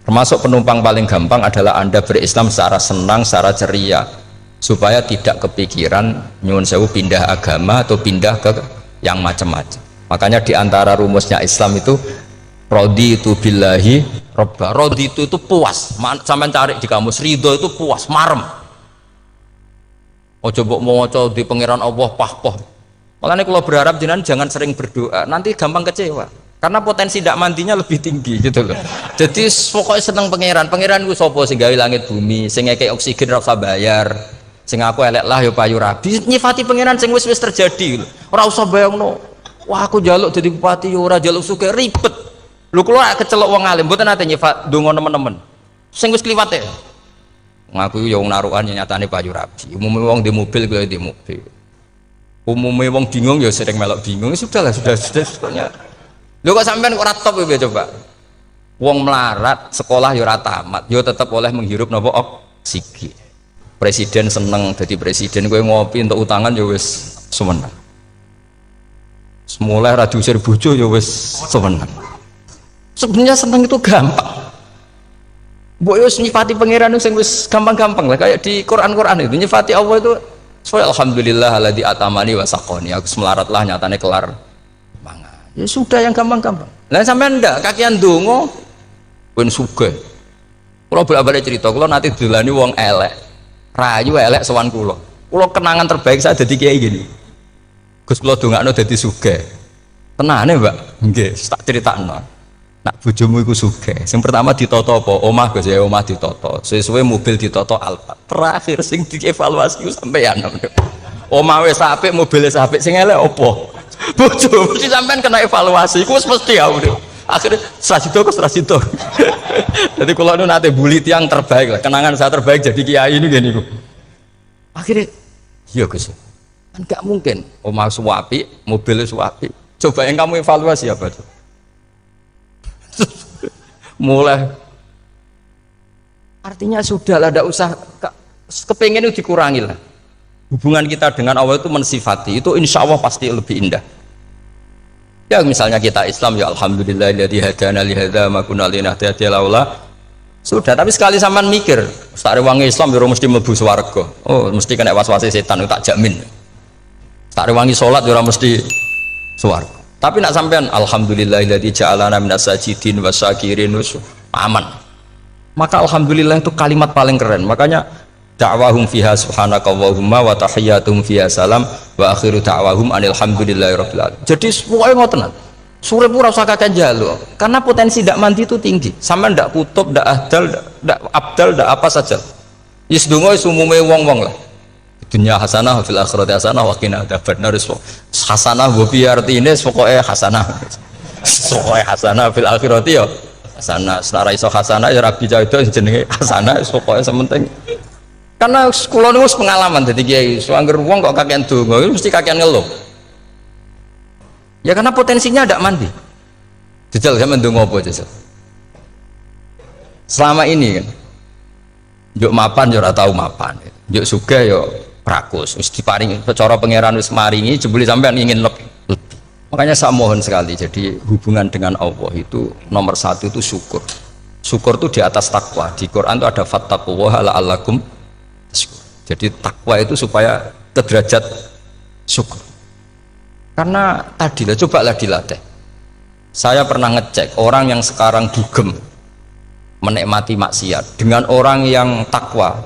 Termasuk penumpang paling gampang adalah Anda berislam secara senang, secara ceria, supaya tidak kepikiran nyuwun sewu pindah agama atau pindah ke yang macam-macam. Makanya diantara rumusnya Islam itu raditu billahi robba. Raditu itu puas, sampai cari di kamus, ridho itu puas, marem. Ojo mbok maca di pangeran Allah pah-pah. Makanya kalau berharap jangan sering berdoa, nanti gampang kecewa, karena potensi tidak mandinya lebih tinggi gitu loh. Jadi pokoknya seneng pangeran gue sopo sing gawe langit bumi, sing ngekek oksigen ora usah bayar, sing aku elek lah yo payu rabi, nyifati pangeran sing wis terjadi, ora usah bayangno. Wah aku jaluk jadi bupati yo ora jaluk sugih, ribet. Lho kula kecelok wong alim, mboten nate nyifat donga nemen-nemen. Sing wis kliwat e. Ngaku yo wong narukan nyatane payu rabi. Umume wong di mobil kuwi di mobil. Umumnya wong bingung ya sering melok bingung, sudah sebetulnya. Lho kok sampean kok ora top ya coba. Wong melarat sekolah ya ora tamat, ya tetep oleh menghirup napa oksigen. Presiden seneng jadi presiden, kowe ngopi untuk utangan ya wis semeneng. Semula ra diusir bojo ya wis semeneng. Sebenarnya seneng itu gampang. Mbok yo nyifati pangeran sing wis gampang-gampang lah, kayak di Quran-Quran itu nyifati Allah itu. Soalnya alhamdulillah alladzi atamani wa saqoni, aku melarat lah nyatane kelar mangan. Ya sudah yang gampang-gampang. Lah sampean ndak kakian donga ben sugih. Kula bolak-balik cerita, kula nanti dilani wong elek. Rayu elek sowan kula. Kula kenangan terbaik saya dadi kiai gini. Gus kula dongakno dadi sugih. Tenane, Mbak? Nggih, tak critakno. Nak bojomu iku sugih. Sing pertama ditoto apa? Omah Gus ya, omah ditoto. Suwe-suwe mobil ditoto Alphard. Terakhir sing dievaluasi ku sampean. Omah wis apik, mobil wis apik, sing elek apa? Bojomu mesti sampean kena evaluasi. Iku wis mesti ya. Akhirnya Srasito. Jadi kalau nu nate bully tiang terbaik lah. Kenangan saya terbaik jadi kiai ini gini. Akhirnya Iya Gus. Kan gak mungkin omah suwapi, mobil suwapi. Coba yang kamu evaluasi apa tuh? Mulai artinya sudah lah, tidak usah kepengen itu dikurangi lah. Hubungan kita dengan Allah itu mensifati itu insya Allah pasti lebih indah. Ya misalnya kita Islam ya alhamdulillahilladzi hadana li hadza ma kunna linahtadiya laula. Sudah, tapi sekali sampean mikir, sak rewangi Islam yo mesti mlebu swarga. Oh, mesti kena was-wase setan tak jamin. Sak rewangi salat yo mesti swarga. Tapi nak sampean alhamdulillahilladzi ja'alana minas sajidin wasyakirin aman. Maka alhamdulillah itu kalimat paling keren. Makanya da'wahum fiha subhanakallahumma wa tahiyyatuhum fiha salam wa akhiru da'wahum alhamdulillahirabbil alamin. Jadi pokoke ngoten. Sore pura usah kakek jaluk, karena potensi tidak mandi itu tinggi. Sama ndak kutub, ndak ahdal, ndak abdal, ndak apa saja. Yes dongo umume wong-wong lah. Dunia hasanah, fil akhirati hasanah, wa qina adzabannar. Hasanah bobi artine pokoke hasanah. Pokoke hasanah fil akhirati ya hasanah. Nek ra iso hasanah ya rabi itu jenenge hasanah, pokoke sementing. Karena kula niku pengalaman dadi kiai, suangger wong kok kakean donga, mesti kakean ngeluh. Ya karena potensinya tidak mandi. Jajal saya mendung apa jajal. Selama ini kan, yuk mapan yo ora tau mapan, yuk suga yo rakus. Wis diparingi cara pangeran wis maringi, jebule sampean ingin lebih. Makanya saya mohon sekali. Jadi hubungan dengan Allah itu nomor satu itu syukur. Syukur itu di atas takwa. Di Quran itu ada fattaqullaha la'allakum tashkurun. Jadi takwa itu supaya ke derajat syukur. Karena tadi lah, cobalah dilatih. Saya pernah ngecek orang yang sekarang dugem menikmati maksiat dengan orang yang takwa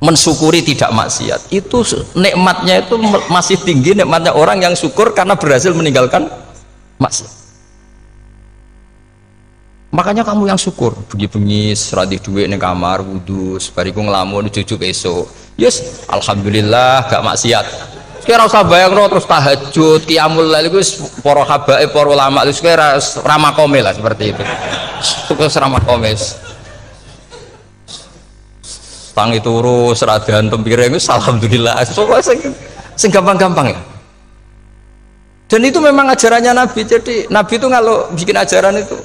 mensyukuri tidak maksiat, itu nikmatnya itu masih tinggi nikmatnya orang yang syukur karena berhasil meninggalkan maksiat. Makanya kamu yang syukur, bengi-bengi seradih duit ning kamar wudu, bariku ngelamun jujuk esok. Yes, alhamdulillah gak maksiat. Kira usah bayangno terus tahajud, qiyamul lail iku para habaib, para ulama itu kira ramakome lah seperti itu. Terus ramakome. Tangi turu seradan tempiring wis alhamdulillah. Pokoke sing gampang-gampang ya. Dan itu memang ajarannya Nabi. Jadi Nabi itu kalau bikin ajaran itu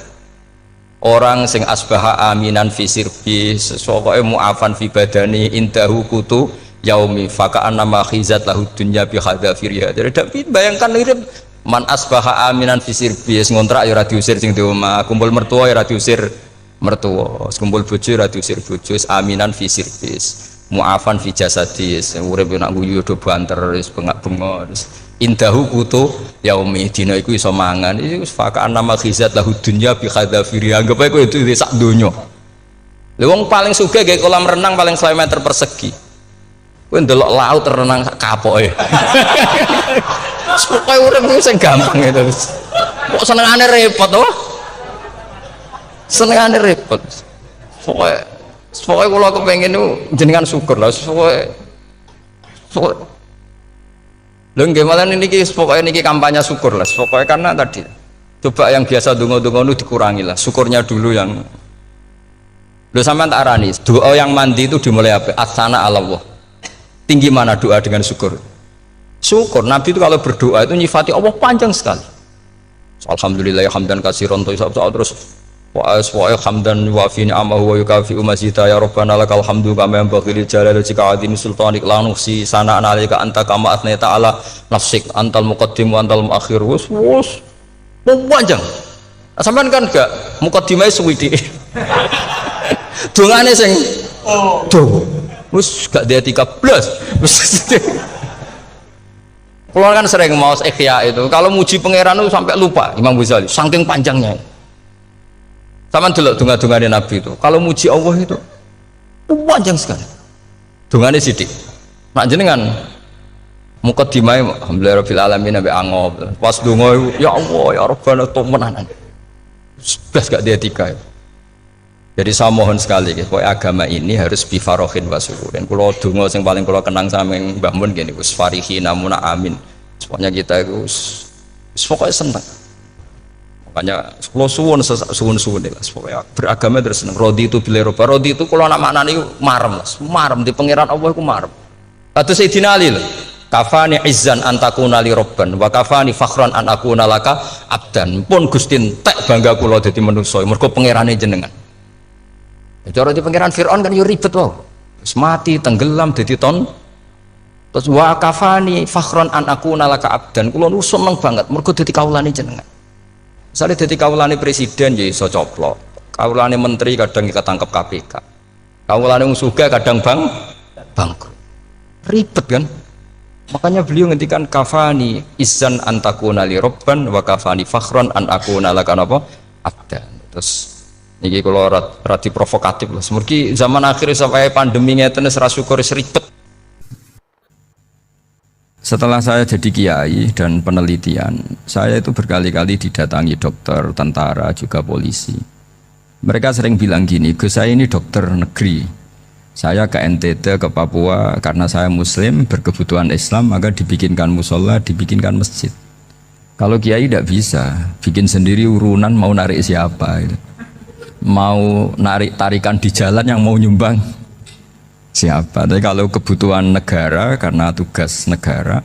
orang sing asbaha aminan fi sirbi, pokoke mu'afan fi badani indahu kutu yaumi faka'an nama khizat lahu dunya bi hadafiriha. Jadi bayangkan ini man asbaha aminan fi sirbi, ngontrak ya ora diusir sing di omah, kumpul mertua ya ora diusir mertua, kumpul bojo ora diusir bojo, aminan fi sirbis, mu'afan fi jasadis, urip nak guyu do banter wis bengak-bengok. Indahu kutu yaumi dina iku iso mangan. Iki faka'an nama khizat lahu dunya bi hadafiriha. Anggap ae kowe itu sak donya. Lha wong paling sugih gawe kolam renang paling 100 meter persegi. Kowe ndelok laut renang sak kapoke. Pokoke urip ku sing gampang itu. Kok senengane repot to? Senengane repot. Pokoke kula kepengin niku jenengan syukur lah. Pokoke lho nggih malah niki pokoke niki kampanye syukur lah. Pokoke karena tadi coba yang biasa donga-donga itu dikurangi lah. Syukurnya dulu yang lho sampean tak arani. Doa yang mandi itu dimulai apa? Asana Allah. Tinggi mana doa dengan syukur? Syukur. Nabi itu kalau berdoa itu nyifati Allah panjang sekali. Alhamdulillah hamdan katsiran terus wa hamdan wa fi ni'amahu wa yukafi mazida ya rabbana lakal hamdu kama yanbaghi li jalali wajhika azimi sultanik la nuhsi sana'an 'alaika anta kama athnayta 'ala nafsik antal muqaddim wa antal muakhir. Wus panjang. Sampean kan gak muqaddimah suwidi. Dongane sing wis gak dia 13 kalau kan sering mau ikhya itu kalau muji pangeran itu sampai lupa Imam Ghazali saking panjangnya. Sama delok donga-dongane Nabi itu kalau muji Allah itu panjang sekali dongane sithik nak jenengan muqaddimah alhamdulillahirabbil alamin sampai angob pas donga ya Allah ya Rabbana temenanan blas gak dia 3. Jadi saya mohon sekali, agama ini harus bifarohin wasukurin. Kalau dungo yang paling kalau kenang sama yang Mbah Mun gini, us farihi namuna amin. Pokoknya kita itu, pokoknya senang. Makanya kalau suwun lah. Pokoknya beragama terus senang. Rodi itu bila Eropa, rodi itu kalau anak maknanya marem lah, marem di pangeran Allah itu marem. Atau Sayyidina Ali lah. kafani izzan antakuna li robban wa kafani fakhran an akuna laka abdan. Pun Gusti entek bangga kula dadi manusa mergo pangerane jenengan. Cara di pangeran Firaun kan yo ribet wae. Wis mati tenggelam dadi ton. Terus wa kafani fakhran an akuna laka abdan. Kula nu seneng banget mergo dadi kawulane jenengan. Misale dadi kawulane presiden ya iso coplok. Kawulane menteri kadang ketangkep KPK. Kawulane wong sugih kadang bangkrut. Ribet kan? Makanya beliau ngendikan kafani izzan antakuna li robban wa kafani fakhran an akuna laka napa abdan. Terus niki kula radi provokatif lho. Semergi zaman akhir sampai pandemi ngeten wis ra syukur wis ribet. Setelah saya jadi kiai dan penelitian, saya itu berkali-kali didatangi dokter, tentara, juga polisi. Mereka sering bilang gini, Gus saya ini dokter negeri. Saya ke NTT, ke Papua, karena saya muslim, berkebutuhan Islam, maka dibikinkan musola, dibikinkan masjid. Kalau kiai tidak bisa, bikin sendiri urunan mau narik siapa. Gitu. Mau narik tarikan di jalan yang mau nyumbang siapa. Tapi kalau kebutuhan negara karena tugas negara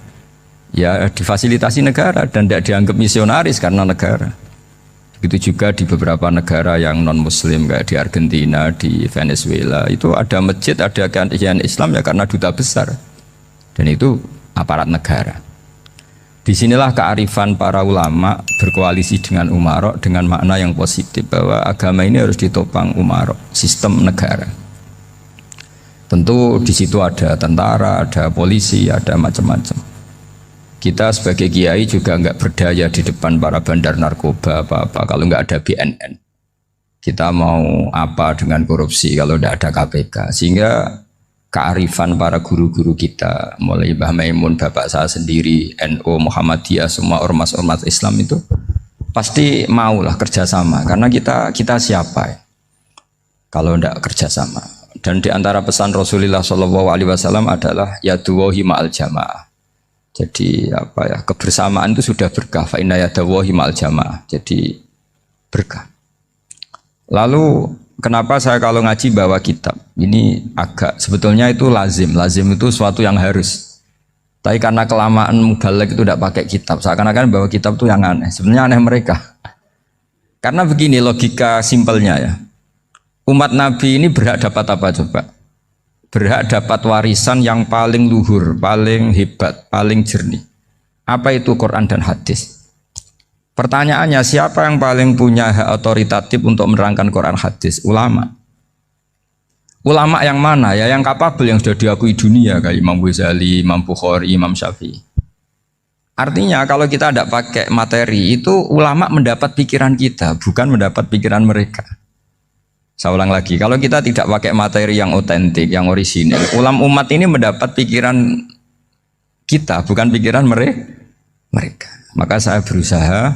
ya difasilitasi negara dan tidak dianggap misionaris karena negara. Begitu juga di beberapa negara yang non muslim kayak di Argentina, di Venezuela itu ada masjid, ada kajian Islam ya karena duta besar dan itu aparat negara. Disinilah kearifan para ulama berkoalisi dengan umarok dengan makna yang positif bahwa agama ini harus ditopang umarok, sistem negara. Tentu di situ ada tentara, ada polisi, ada macam-macam. Kita sebagai kiai juga nggak berdaya di depan para bandar narkoba apa-apa kalau nggak ada BNN. Kita mau apa dengan korupsi kalau tidak ada KPK? Sehingga kearifan para guru-guru kita, mulai Mbah Maimun, bapak saya sendiri, NU, Muhammadiyah, semua ormas-ormas Islam itu pasti maulah kerjasama. Karena kita siapa ya? Kalau tidak kerjasama. Dan di antara pesan Rasulullah SAW adalah yaduwahi ma'al jamaah. Jadi apa ya, kebersamaan itu sudah berkah. Fa inna yaduwahi ma'al jamaah. Jadi berkah. Lalu kenapa saya kalau ngaji bawa kitab? Ini agak sebetulnya itu lazim. Lazim itu suatu yang harus. Tapi karena kelamaan mubalek itu tidak pakai kitab. Seakan-akan bawa kitab itu yang aneh. Sebenarnya aneh mereka. Karena begini logika simpelnya ya. Umat Nabi ini berhak dapat apa coba? Berhak dapat warisan yang paling luhur, paling hebat, paling jernih. Apa itu Quran dan hadis? Pertanyaannya, siapa yang paling punya hak otoritatif untuk menerangkan Quran hadis? Ulama. Ulama yang mana? Ya yang kapabel, yang sudah diakui dunia kayak Imam Ghazali, Imam Bukhari, Imam Syafi'i. Artinya kalau kita tidak pakai materi itu ulama mendapat pikiran kita, bukan mendapat pikiran mereka. Saya ulang lagi, kalau kita tidak pakai materi yang otentik, yang orisinil, umat ini mendapat pikiran kita, bukan pikiran mereka. Maka saya berusaha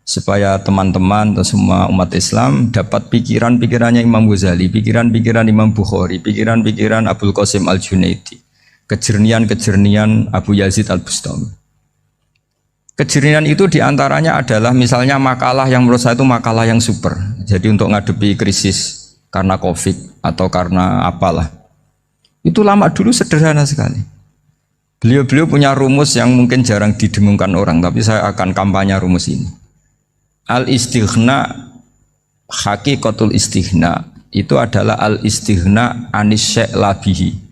supaya teman-teman atau semua umat Islam dapat pikiran-pikirannya Imam Ghazali, pikiran-pikiran Imam Bukhari, pikiran-pikiran Abul Qasim Al-Junaidi, kejernian-kejernian Abu Yazid Al-Bustami. Kejernian itu diantaranya adalah misalnya makalah yang menurut saya itu makalah yang super. Jadi untuk ngadepi krisis karena COVID atau karena apalah. Itu lama dulu sederhana sekali. Beliau-beliau punya rumus yang mungkin jarang didengungkan orang, tapi saya akan kampanye rumus ini. Al-istighna, hakikatul istighna, itu adalah al-istighna anis syai' labihi.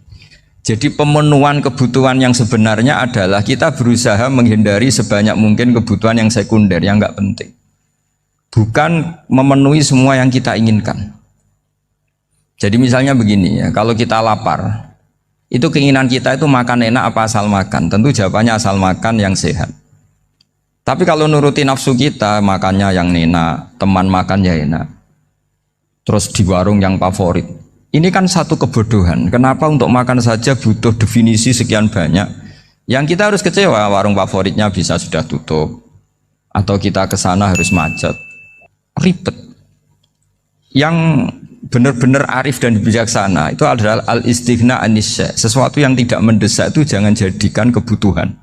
Jadi pemenuhan kebutuhan yang sebenarnya adalah kita berusaha menghindari sebanyak mungkin kebutuhan yang sekunder, yang enggak penting. Bukan memenuhi semua yang kita inginkan. Jadi misalnya begini ya, kalau kita lapar, itu keinginan kita itu makan enak apa asal makan? Tentu jawabannya asal makan yang sehat. Tapi kalau nuruti nafsu kita, makannya yang enak, teman makan ya enak. Terus di warung yang favorit. Ini kan satu kebodohan. Kenapa untuk makan saja butuh definisi sekian banyak? Yang kita harus kecewa, warung favoritnya bisa sudah tutup. Atau kita ke sana harus macet. Ribet. Yang benar-benar arif dan bijaksana itu adalah al-istighna anisya. Sesuatu yang tidak mendesak itu jangan jadikan kebutuhan.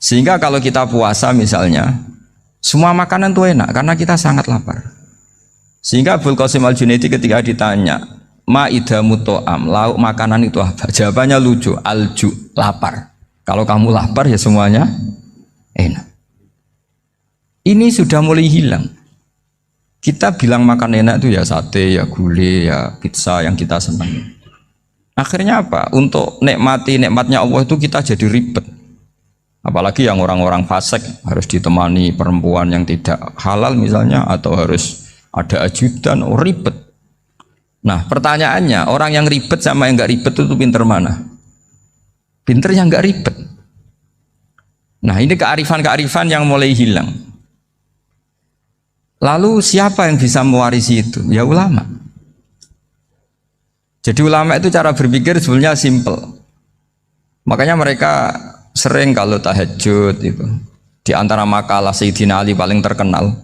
Sehingga kalau kita puasa misalnya, semua makanan itu enak karena kita sangat lapar. Sehingga Abul Qasim Al-Junaidi ketika ditanya, Ma'idamu to'am, lauk makanan itu apa? Jawabannya lucu, alju, lapar. Kalau kamu lapar ya semuanya enak. Ini sudah mulai hilang. Kita bilang makan enak itu ya sate, ya gulai, ya pizza yang kita senang. Akhirnya apa? Untuk nikmati nikmatnya Allah itu kita jadi ribet. Apalagi yang orang-orang fasik harus ditemani perempuan yang tidak halal misalnya, atau harus ada ajudan, ribet. Nah pertanyaannya, orang yang ribet sama yang nggak ribet itu pinter mana? Pinter yang nggak ribet. Nah ini kearifan-kearifan yang mulai hilang. Lalu siapa yang bisa mewarisi itu? Ya ulama. Jadi ulama itu cara berpikir sebenarnya simple. Makanya mereka sering kalau tahajud itu, di antara makalah Sayyidina Ali paling terkenal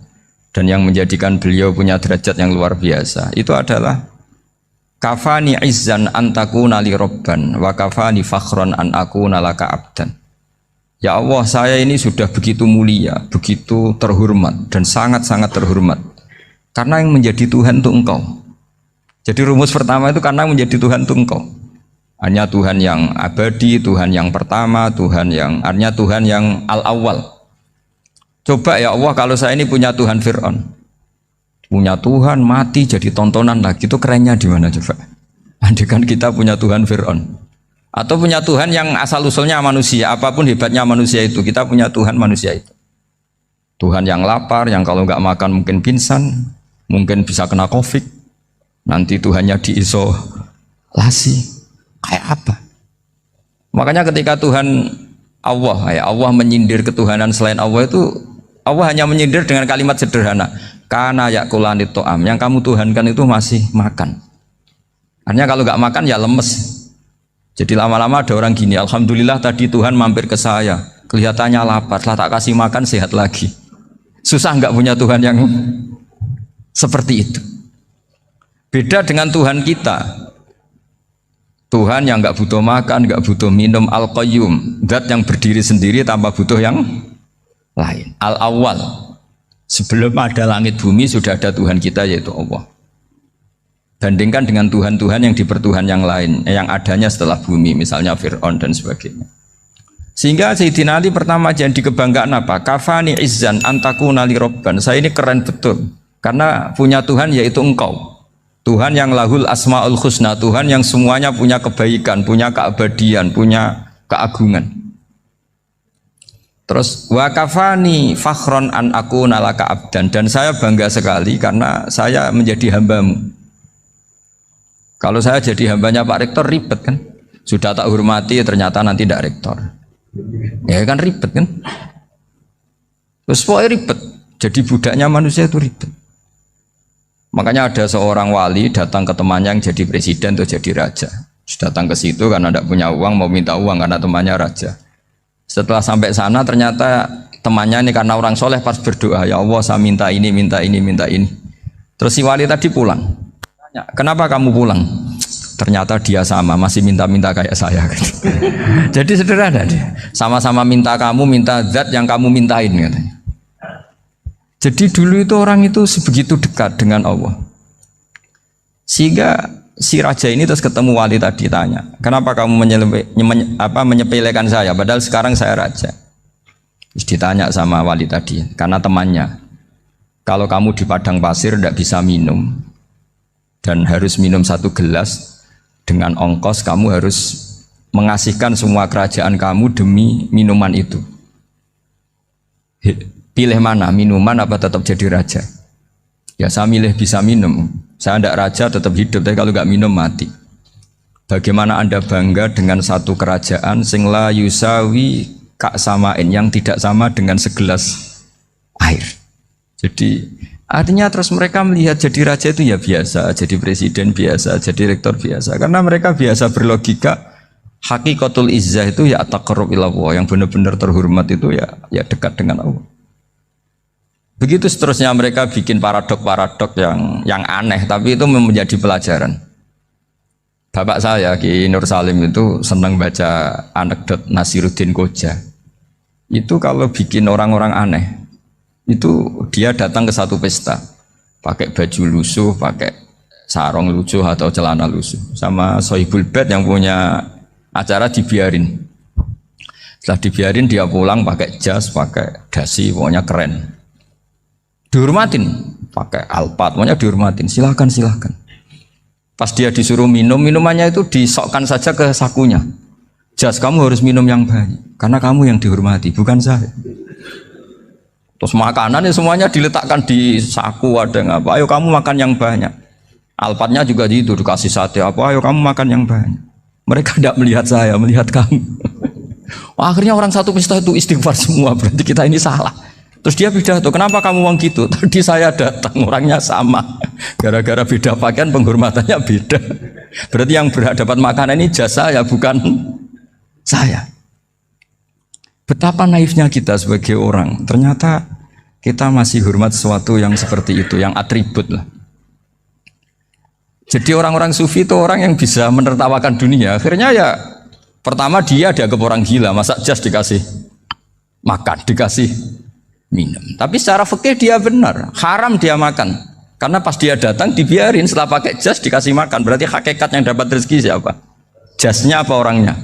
dan yang menjadikan beliau punya derajat yang luar biasa itu adalah kafani izzan antakuna li robban wa kafani fakhron an akuna laka abdan. Ya Allah, saya ini sudah begitu mulia, begitu terhormat dan sangat-sangat terhormat karena yang menjadi Tuhan itu Engkau. Jadi rumus pertama itu karena menjadi Tuhan itu Engkau. Hanya Tuhan yang abadi, Tuhan yang pertama, hanya Tuhan yang al-awwal. Coba ya Allah, kalau saya ini punya Tuhan Fir'aun, punya Tuhan mati jadi tontonan lagi, itu kerennya di mana coba? Andaikan kita punya Tuhan Fir'aun, atau punya Tuhan yang asal usulnya manusia, apapun hebatnya manusia itu, kita punya Tuhan manusia itu. Tuhan yang lapar, yang kalau nggak makan mungkin pingsan, mungkin bisa kena COVID, nanti Tuhannya diisolasi, kayak apa? Makanya ketika Tuhan Allah menyindir ketuhanan selain Allah itu, Allah hanya menyindir dengan kalimat sederhana, karena yakulanit to'am, yang kamu tuhankan itu masih makan. Artinya kalau nggak makan ya lemes. Jadi lama-lama ada orang gini, alhamdulillah tadi Tuhan mampir ke saya, kelihatannya lapar, setelah tak kasih makan sehat lagi. Susah nggak punya Tuhan yang seperti itu. Beda dengan Tuhan kita, Tuhan yang nggak butuh makan, nggak butuh minum, al-qayyum, zat yang berdiri sendiri tanpa butuh yang lain, al-awwal. Sebelum ada langit bumi sudah ada Tuhan kita yaitu Allah. Bandingkan dengan Tuhan-Tuhan yang dipertuhan yang lain, yang adanya setelah bumi, misalnya Fir'aun dan sebagainya. Sehingga Sayyidina Ali pertama jadi kebanggaan apa? Kafani izzan antakuna li robban. Saya ini keren betul karena punya Tuhan yaitu Engkau. Tuhan yang lahul asmaul husna, Tuhan yang semuanya punya kebaikan, punya keabadian, punya keagungan. Terus wa kafani fakhron an akuna laka abdan, dan saya bangga sekali karena saya menjadi hambamu. Kalau saya jadi hambanya Pak Rektor ribet kan, sudah tak hormati ternyata nanti tidak rektor, ya kan ribet kan. Terus pokoknya ribet, jadi budaknya manusia itu ribet. Makanya ada seorang wali datang ke temannya yang jadi presiden atau jadi raja. Datang ke situ karena tidak punya uang, mau minta uang karena temannya raja. Setelah sampai sana ternyata temannya ini karena orang soleh pas berdoa, ya Allah saya minta ini, minta ini, minta ini. Terus si wali tadi pulang. Tanya, kenapa kamu pulang? Ternyata dia sama, masih minta-minta kayak saya. Jadi sederhana dia. Sama-sama minta kamu, minta zat yang kamu mintain katanya. Jadi dulu itu orang itu sebegitu dekat dengan Allah. Sehingga si raja ini terus ketemu wali tadi, tanya, kenapa kamu menyepelekan saya padahal sekarang saya raja? Terus ditanya sama wali tadi, karena temannya, kalau kamu di padang pasir tidak bisa minum dan harus minum 1 gelas, dengan ongkos kamu harus mengasihkan semua kerajaan kamu demi minuman itu. Pilih mana, minuman apa tetap jadi raja? Ya saya milih bisa minum. Saya tidak raja tetap hidup, tapi kalau nggak minum mati. Bagaimana Anda bangga dengan satu kerajaan sing la yusawi kak samain, yang tidak sama dengan segelas air. Jadi artinya terus mereka melihat jadi raja itu ya biasa, jadi presiden biasa, jadi rektor biasa. Karena mereka biasa berlogika, hakikatul izzah itu ya taqarrub ila Allah, yang benar-benar terhormat itu ya dekat dengan Allah. Begitu seterusnya mereka bikin paradok-paradok yang aneh, tapi itu menjadi pelajaran. Bapak saya Ki Nur Salim itu senang baca anekdot Nasiruddin Koja. Itu kalau bikin orang-orang aneh, itu dia datang ke satu pesta, pakai baju lusuh, pakai sarung lucu atau celana lucu. Sama Sohibul Bed yang punya acara dibiarin. Setelah dibiarin dia pulang pakai jas, pakai dasi, pokoknya keren. Dihormatin, pakai alpat, pokoknya dihormatin. Silakan. Pas dia disuruh minum, minumannya itu disokkan saja ke sakunya. Jas, kamu harus minum yang banyak, karena kamu yang dihormati, bukan saya. Terus makanan semuanya diletakkan di saku, ada yang apa? Ayo kamu makan yang banyak. Alpatnya juga gitu, dikasih sate apa? Ayo kamu makan yang banyak. Mereka tidak melihat saya, melihat kamu. Akhirnya orang satu pesta itu istighfar semua, berarti kita ini salah. Terus dia pidato, kenapa kamu uang gitu? Tadi saya datang, orangnya sama. Gara-gara beda pakaian, penghormatannya beda. Berarti yang berhak dapat makanan ini jasa ya, bukan saya. Betapa naifnya kita sebagai orang. Ternyata kita masih hormat sesuatu yang seperti itu, yang atribut lah. Jadi orang-orang sufi itu orang yang bisa menertawakan dunia. Akhirnya ya, pertama dia dianggap orang gila, masa jas dikasih makan, dikasih minum. Tapi secara fikih dia benar, haram dia makan. Karena pas dia datang dibiarin, setelah pakai jas dikasih makan. Berarti hakikat yang dapat rezeki siapa? Jasnya apa orangnya?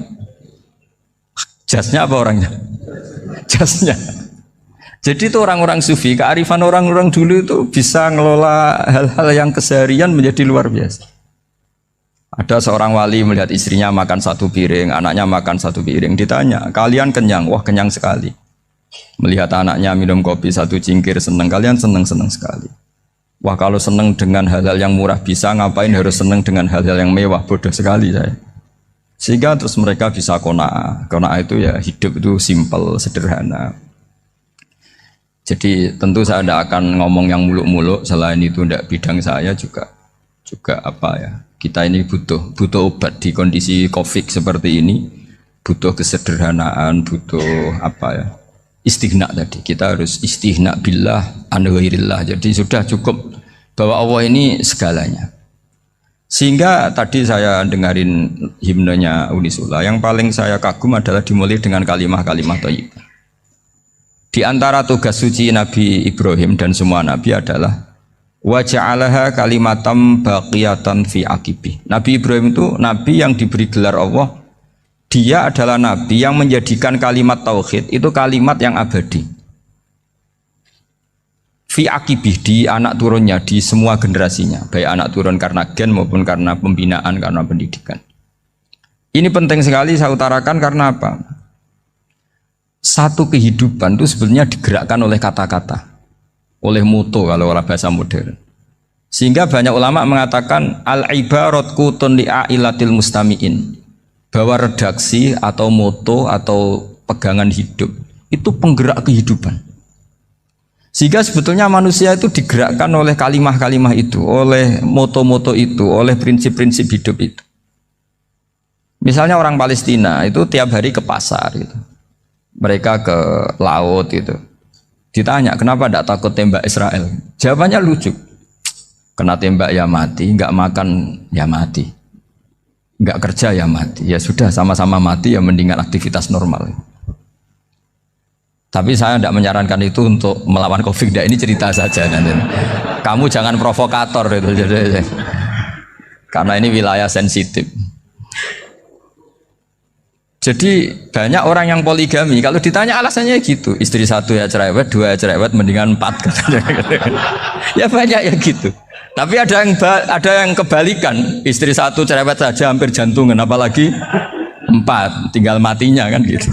Jasnya apa orangnya? Jasnya. Jadi itu orang-orang sufi, kearifan orang-orang dulu itu bisa ngelola hal-hal yang keseharian menjadi luar biasa. Ada seorang wali melihat istrinya makan satu piring, anaknya makan satu piring. Ditanya, kalian kenyang? Wah, kenyang sekali. Melihat anaknya minum kopi satu cingkir, senang. Kalian senang-senang sekali. Wah, kalau senang dengan hal-hal yang murah bisa, ngapain harus senang dengan hal-hal yang mewah? Bodoh sekali saya. Sehingga terus mereka bisa qanaah. Qanaah itu ya hidup itu simple, sederhana. Jadi tentu saya tidak akan ngomong yang muluk-muluk, selain itu tidak bidang saya juga apa ya. Kita ini butuh obat di kondisi Covid seperti ini, butuh kesederhanaan, butuh apa ya? Istighna tadi. Kita harus istighna billah an ghairillah. Jadi sudah cukup bahwa Allah ini segalanya. Sehingga tadi saya dengarin himnenya Unisula, yang paling saya kagum adalah dimulai dengan kalimat-kalimat thayyibah. Di antara tugas suci Nabi Ibrahim dan semua nabi adalah wa ja'alaha kalimatam baqiyatan fi aqibi. Nabi Ibrahim itu nabi yang diberi gelar Allah. Dia adalah nabi yang menjadikan kalimat tauhid itu kalimat yang abadi. Fi aqibih, di anak turunnya, di semua generasinya, baik anak turun karena gen maupun karena pembinaan, karena pendidikan. Ini penting sekali saya utarakan karena apa? Satu kehidupan itu sebenarnya digerakkan oleh kata-kata, oleh moto kalau orang bahasa modern. Sehingga banyak ulama mengatakan al-ibarat kutun li'ailatil mustami'in, bahwa redaksi atau moto atau pegangan hidup itu penggerak kehidupan. Sehingga sebetulnya manusia itu digerakkan oleh kalimah-kalimah itu, oleh moto-moto itu, oleh prinsip-prinsip hidup itu. Misalnya orang Palestina itu tiap hari ke pasar gitu. Mereka ke laut itu. Ditanya, kenapa tidak takut tembak Israel? Jawabannya lucu. Kena tembak ya mati, nggak makan ya mati, nggak kerja ya mati. Ya sudah, sama-sama mati ya mendingan aktivitas normal. Tapi saya tidak menyarankan itu untuk melawan Covid. Ini cerita saja nanti. Kamu jangan provokator itu. Karena ini wilayah sensitif. Jadi banyak orang yang poligami, kalau ditanya alasannya gitu, istri satu ya cerewet, dua ya cerewet, mendingan 4 katanya. Ya banyak ya gitu. Tapi ada yang kebalikan, istri satu cerewet saja hampir jantungan, apalagi 4, tinggal matinya kan gitu.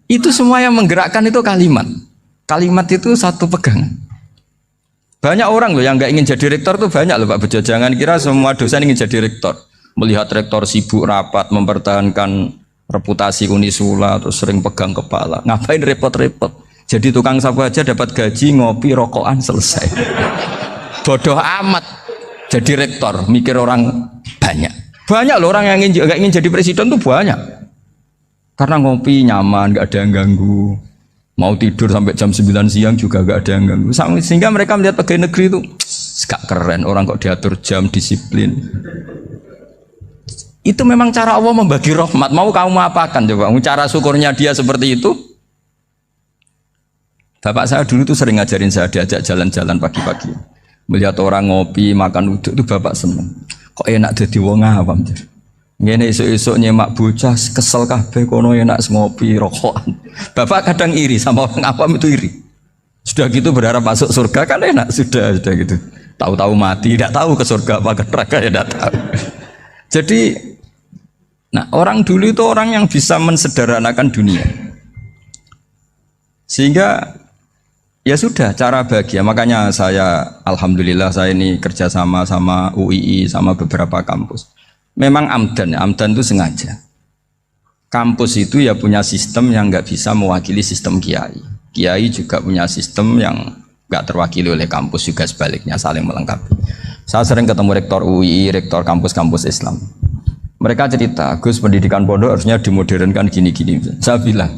Itu semua yang menggerakkan itu kalimat. Kalimat itu satu pegangan. Banyak orang loh yang nggak ingin jadi rektor tuh banyak loh Pak Bejo. Jangan kira semua dosen ingin jadi rektor. Melihat rektor sibuk rapat mempertahankan reputasi Unisula terus sering pegang kepala. Ngapain repot-repot? Jadi tukang sapu aja dapat gaji, ngopi, rokokan, selesai. Bodoh amat jadi rektor, mikir orang banyak. Banyak loh orang yang nggak ingin jadi presiden tuh banyak. Karena ngopi nyaman, nggak ada yang ganggu. Mau tidur sampai jam 9 siang juga nggak ada yang ganggu. Sehingga mereka melihat pegawai negeri itu gak keren, orang kok diatur jam, disiplin. Itu memang cara Allah membagi rahmat. Mau kamu apakan coba? Cara syukurnya dia seperti itu. Bapak saya dulu tuh sering ngajarin saya, diajak jalan-jalan pagi-pagi. Melihat orang ngopi, makan uduk itu bapak seneng. Kok enak jadi wong awam. Ngene esuk-esuk nyemak bocah kesel kabeh kono enak ngopi rokokan. Bapak kadang iri sama orang awam itu iri. Sudah gitu berharap masuk surga kan enak sudah gitu. Tahu-tahu mati, tidak tahu ke surga apa ke neraka ya tidak tahu. Jadi nah orang dulu itu orang yang bisa mensederhanakan dunia. Sehingga ya sudah cara bahagia. Makanya saya alhamdulillah saya ini kerjasama sama UII sama beberapa kampus. Memang amdan itu sengaja. Kampus itu ya punya sistem yang nggak bisa mewakili sistem kiai. Kiai juga punya sistem yang nggak terwakili oleh kampus, juga sebaliknya saling melengkapi. Saya sering ketemu rektor UII, rektor kampus-kampus Islam. Mereka cerita, Gus pendidikan pondok harusnya dimodernkan gini-gini. Saya bilang,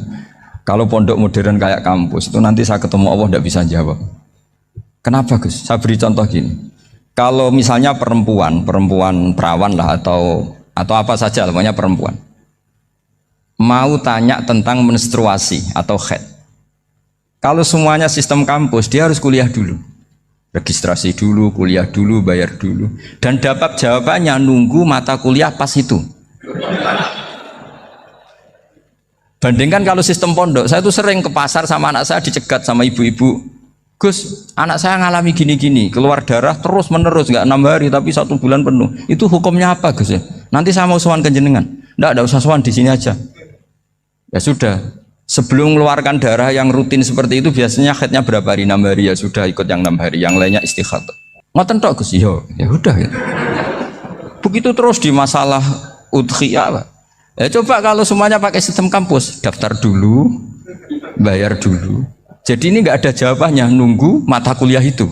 kalau pondok modern kayak kampus itu nanti saya ketemu Allah tidak bisa jawab. Kenapa Gus? Saya beri contoh gini. Kalau misalnya perempuan perawan lah atau apa saja, namanya perempuan, mau tanya tentang menstruasi atau haid. Kalau semuanya sistem kampus, dia harus kuliah dulu, registrasi dulu, kuliah dulu, bayar dulu, dan dapat jawabannya nunggu mata kuliah pas itu. Bandingkan kalau sistem pondok, saya tuh sering ke pasar sama anak saya dicegat sama ibu-ibu. Gus, anak saya ngalami gini-gini, keluar darah terus menerus, nggak 6 hari tapi 1 bulan penuh. Itu hukumnya apa Gus ya? Nanti saya mau sowan ke jenengan. Nggak usah sowan, di sini aja. Ya sudah, sebelum mengeluarkan darah yang rutin seperti itu biasanya haidnya berapa hari? 6 hari, ya sudah ikut yang 6 hari, yang lainnya istighatsah. Ngoten tok Gus, ya udah ya. Begitu terus di masalah udhiyah, Pak. Ya coba kalau semuanya pakai sistem kampus, daftar dulu, bayar dulu. Jadi ini nggak ada jawabannya, nunggu mata kuliah itu,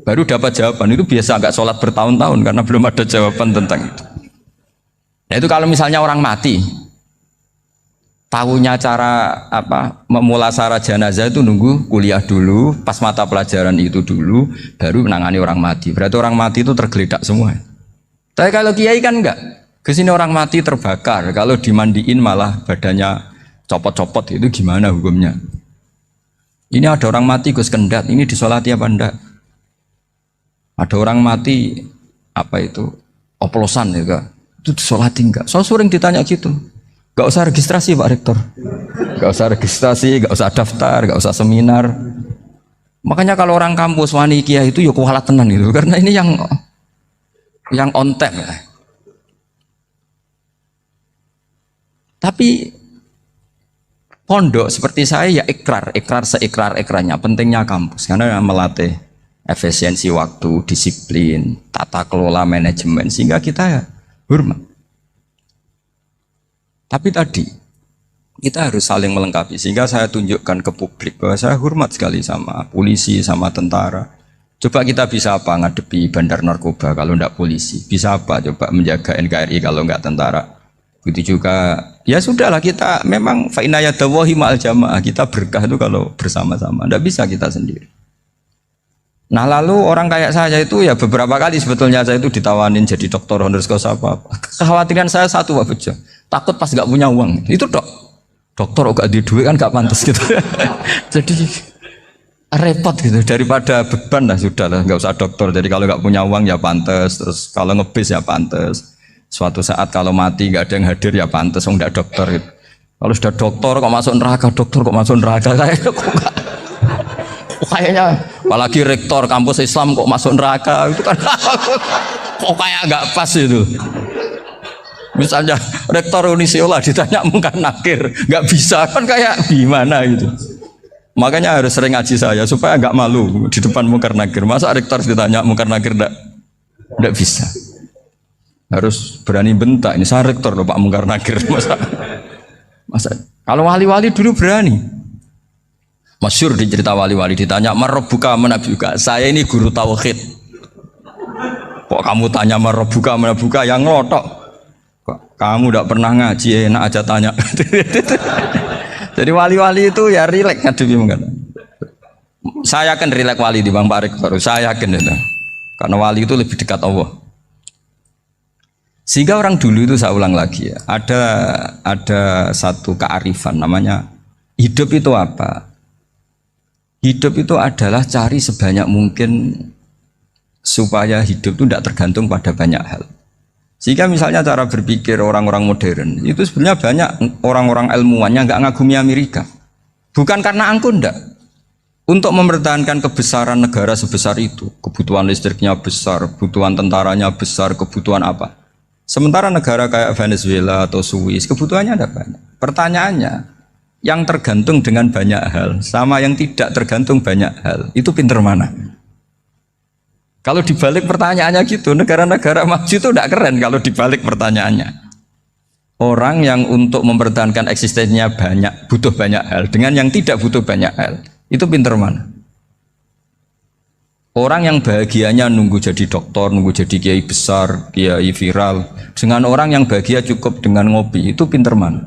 baru dapat jawaban. Itu biasa nggak sholat bertahun-tahun karena belum ada jawaban tentang itu. Nah itu kalau misalnya orang mati, tahunya cara apa memulasara jenazah itu nunggu kuliah dulu, pas mata pelajaran itu dulu, baru menangani orang mati. Berarti orang mati itu tergeledak semua. Tapi kalau kiai kan enggak. Kesini orang mati terbakar, kalau dimandiin malah badannya copot-copot, itu gimana hukumnya? Ini ada orang mati Gus Kendat, ini disolati apa enggak? Ada orang mati apa itu oplosan ya, itu disolati enggak? So sering ditanya gitu. Gak usah registrasi Pak Rektor, gak usah registrasi, gak usah daftar, gak usah seminar. Makanya kalau orang kampus wani kiai itu ya kualat tenan gitu, karena ini yang on time ya. Tapi pondok seperti saya ya ikrar seikrar-ikrarnya. Pentingnya kampus karena melatih efisiensi waktu, disiplin, tata kelola manajemen, sehingga kita ya hormat. Tapi tadi kita harus saling melengkapi, sehingga saya tunjukkan ke publik bahwa saya hormat sekali sama polisi, sama tentara. Coba kita bisa apa ngadepi bandar narkoba kalau enggak polisi? Bisa apa coba menjaga NKRI kalau enggak tentara? Begitu juga ya sudahlah, kita memang fa inna yadallahi ma'al jamaah, kita berkah itu kalau bersama-sama, tidak bisa kita sendiri. Nah lalu orang kayak saya itu ya beberapa kali sebetulnya saya itu ditawanin jadi doktor honoris causa apa. Kekhawatiran saya satu Pak Bejo, takut pas nggak punya uang itu dokter gak di duit kan gak pantas gitu. Jadi repot gitu, daripada beban lah sudah lah nggak usah dokter. Jadi kalau nggak punya uang ya pantas, terus kalau ngebis ya pantas. Suatu saat kalau mati nggak ada yang hadir ya pantas, nggak dokter gitu. Kalau sudah dokter kok masuk neraka, dokter kok masuk neraka, kayaknya apalagi rektor kampus Islam kok masuk neraka itu kan kok kayak nggak pas itu. Misalnya rektor Unisiola ditanya mungkar nakir nggak bisa kan, kayak gimana gitu. Makanya harus sering ngaji saya supaya nggak malu di depan mungkar nakir. Masa rektor ditanya mungkar nakir nggak bisa. Harus berani bentak, ini saya rektor loh Pak mungkar nakir. Masa kalau wali-wali dulu berani. Masyhur di cerita wali-wali ditanya marabbuka manabuka, saya ini guru tauhid. Kok kamu tanya marabbuka manabuka, yang ngelotok. Kok kamu tidak pernah ngaji, enak aja tanya. Jadi wali-wali itu ya rileks ngadepi mungkar. Saya yakin rileks wali di Bang Pak Rektor, saya yakin itu. Karena wali itu lebih dekat Allah. Sehingga orang dulu itu, saya ulang lagi ya, ada satu kearifan namanya hidup itu apa? Hidup itu adalah cari sebanyak mungkin supaya hidup itu tidak tergantung pada banyak hal. Sehingga misalnya cara berpikir orang-orang modern itu sebenarnya banyak orang-orang ilmuwan yang nggak ngagumi Amerika. Bukan karena angkuh, ndak. Untuk mempertahankan kebesaran negara sebesar itu, kebutuhan listriknya besar, kebutuhan tentaranya besar, kebutuhan apa. Sementara negara kayak Venezuela atau Swiss, kebutuhannya ada banyak. Pertanyaannya, yang tergantung dengan banyak hal sama yang tidak tergantung banyak hal, itu pinter mana? Kalau dibalik pertanyaannya gitu, negara-negara maju itu tidak keren kalau dibalik pertanyaannya. Orang yang untuk mempertahankan eksistensinya banyak, butuh banyak hal, dengan yang tidak butuh banyak hal, itu pinter mana? Orang yang bahagianya nunggu jadi dokter, nunggu jadi kiai besar, kiai viral, dengan orang yang bahagia cukup dengan ngopi, itu pinter mana?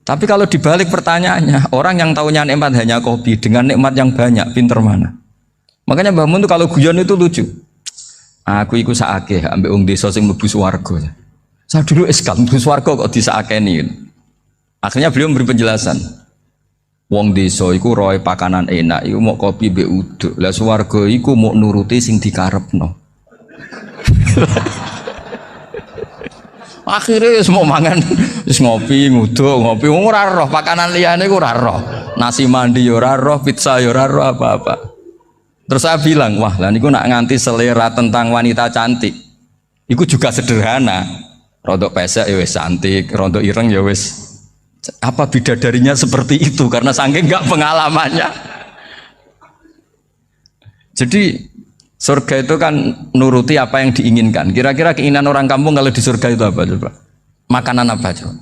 Tapi kalau dibalik pertanyaannya, orang yang tahunya nikmat hanya kopi, dengan nikmat yang banyak, pinter mana? Makanya Mbah Mun tuh kalau guyon itu lucu. Aku iku sakake ambek wong desa sing mlebu swarga. Saya dulu eskal mlebu swarga kok disakeni. Akhirnya beliau memberi penjelasan. Wong desa iku roe pakanan enak, iku mau kopi mbek uduk. Lah swarga iku mau nuruti sing dikarepno. Akhirnya wis mau mangan, wis ngopi, nguduk, ngopi ora roh pakanan liyane ku ora roh. Nasi mandi ya ora roh, pizza ya ora roh apa-apa. Terus saya bilang, wah lah niku nak nganti selera tentang wanita cantik. Iku juga sederhana. Rodok pesek ya wis cantik, rodok ireng ya wis. Apa bidadarinya seperti itu karena saking enggak pengalamannya. Jadi surga itu kan nuruti apa yang diinginkan. Kira-kira keinginan orang kampung kalau di surga itu apa coba? Makanan apa coba?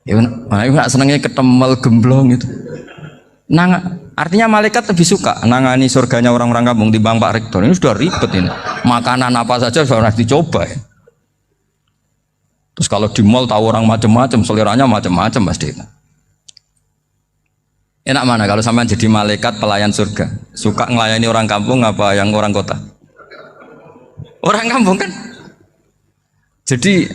Ya nak senengnya ketemel gemblong itu. Artinya malaikat lebih suka nangani surganya orang-orang kampung di Bang Pak Rektor. Ini sudah ribet ini. Makanan apa saja sudah dicoba ya. Terus kalau di mall tahu orang macam-macam, seleranya macam-macam pasti. Enak mana kalau sampean jadi malaikat pelayan surga? Suka ngelayani orang kampung apa yang orang kota? Orang kampung kan? Jadi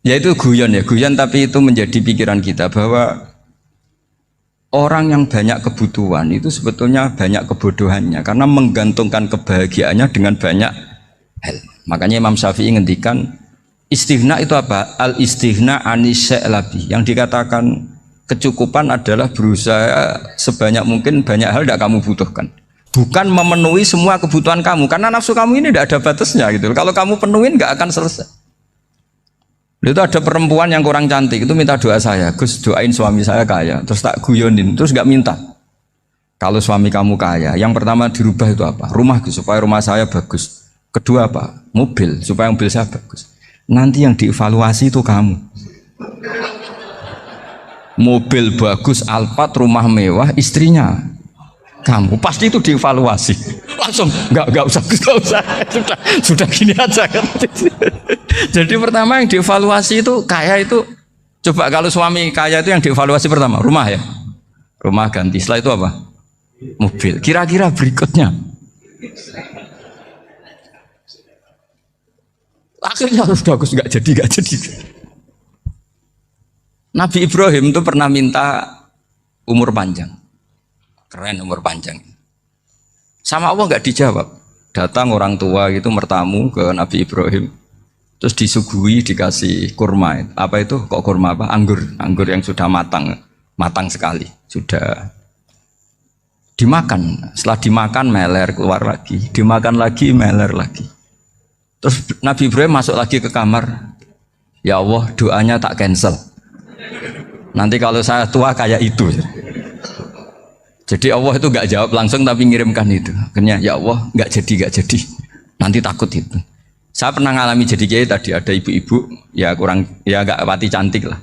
ya itu guyon ya, guyon tapi itu menjadi pikiran kita bahwa orang yang banyak kebutuhan itu sebetulnya banyak kebodohannya karena menggantungkan kebahagiaannya dengan banyak hal. Makanya Imam Syafi'i ngendikan istighna itu apa? Al istighna anisya'i. Yang dikatakan kecukupan adalah berusaha sebanyak mungkin banyak hal tidak kamu butuhkan. Bukan memenuhi semua kebutuhan kamu karena nafsu kamu ini tidak ada batasnya gitu. Kalau kamu penuhin nggak akan selesai. Itu ada perempuan yang kurang cantik itu minta doa saya, Gus doain suami saya kaya, terus tak guyonin, terus nggak minta. Kalau suami kamu kaya, yang pertama dirubah itu apa? Rumah Gus, supaya rumah saya bagus. Kedua apa? Mobil, supaya mobil saya bagus. Nanti yang dievaluasi itu kamu. Mobil bagus, Alphard, rumah mewah, istrinya kamu pasti itu dievaluasi. Langsung nggak usah, sudah gini aja kan. Jadi pertama yang dievaluasi itu kaya itu, coba kalau suami kaya itu yang dievaluasi pertama rumah ya, rumah ganti. Setelah itu apa? Mobil. Kira-kira berikutnya akhirnya harus bagus, nggak jadi. Nabi Ibrahim itu pernah minta umur panjang, keren umur panjang. Sama Allah nggak dijawab. Datang orang tua gitu mertamu ke Nabi Ibrahim. Terus disuguhi dikasih kurma. Apa itu? Kok kurma apa? Anggur yang sudah matang sekali. Sudah dimakan. Setelah dimakan meler keluar lagi, dimakan lagi meler lagi. Terus Nabi Ibrahim masuk lagi ke kamar. Ya Allah, doanya tak cancel. Nanti kalau saya tua kayak itu. Jadi Allah itu nggak jawab langsung tapi ngirimkan itu. Akhirnya ya Allah nggak jadi. Nanti takut itu. Saya pernah ngalami jadi kiai tadi, ada ibu-ibu ya nggak pati cantik lah.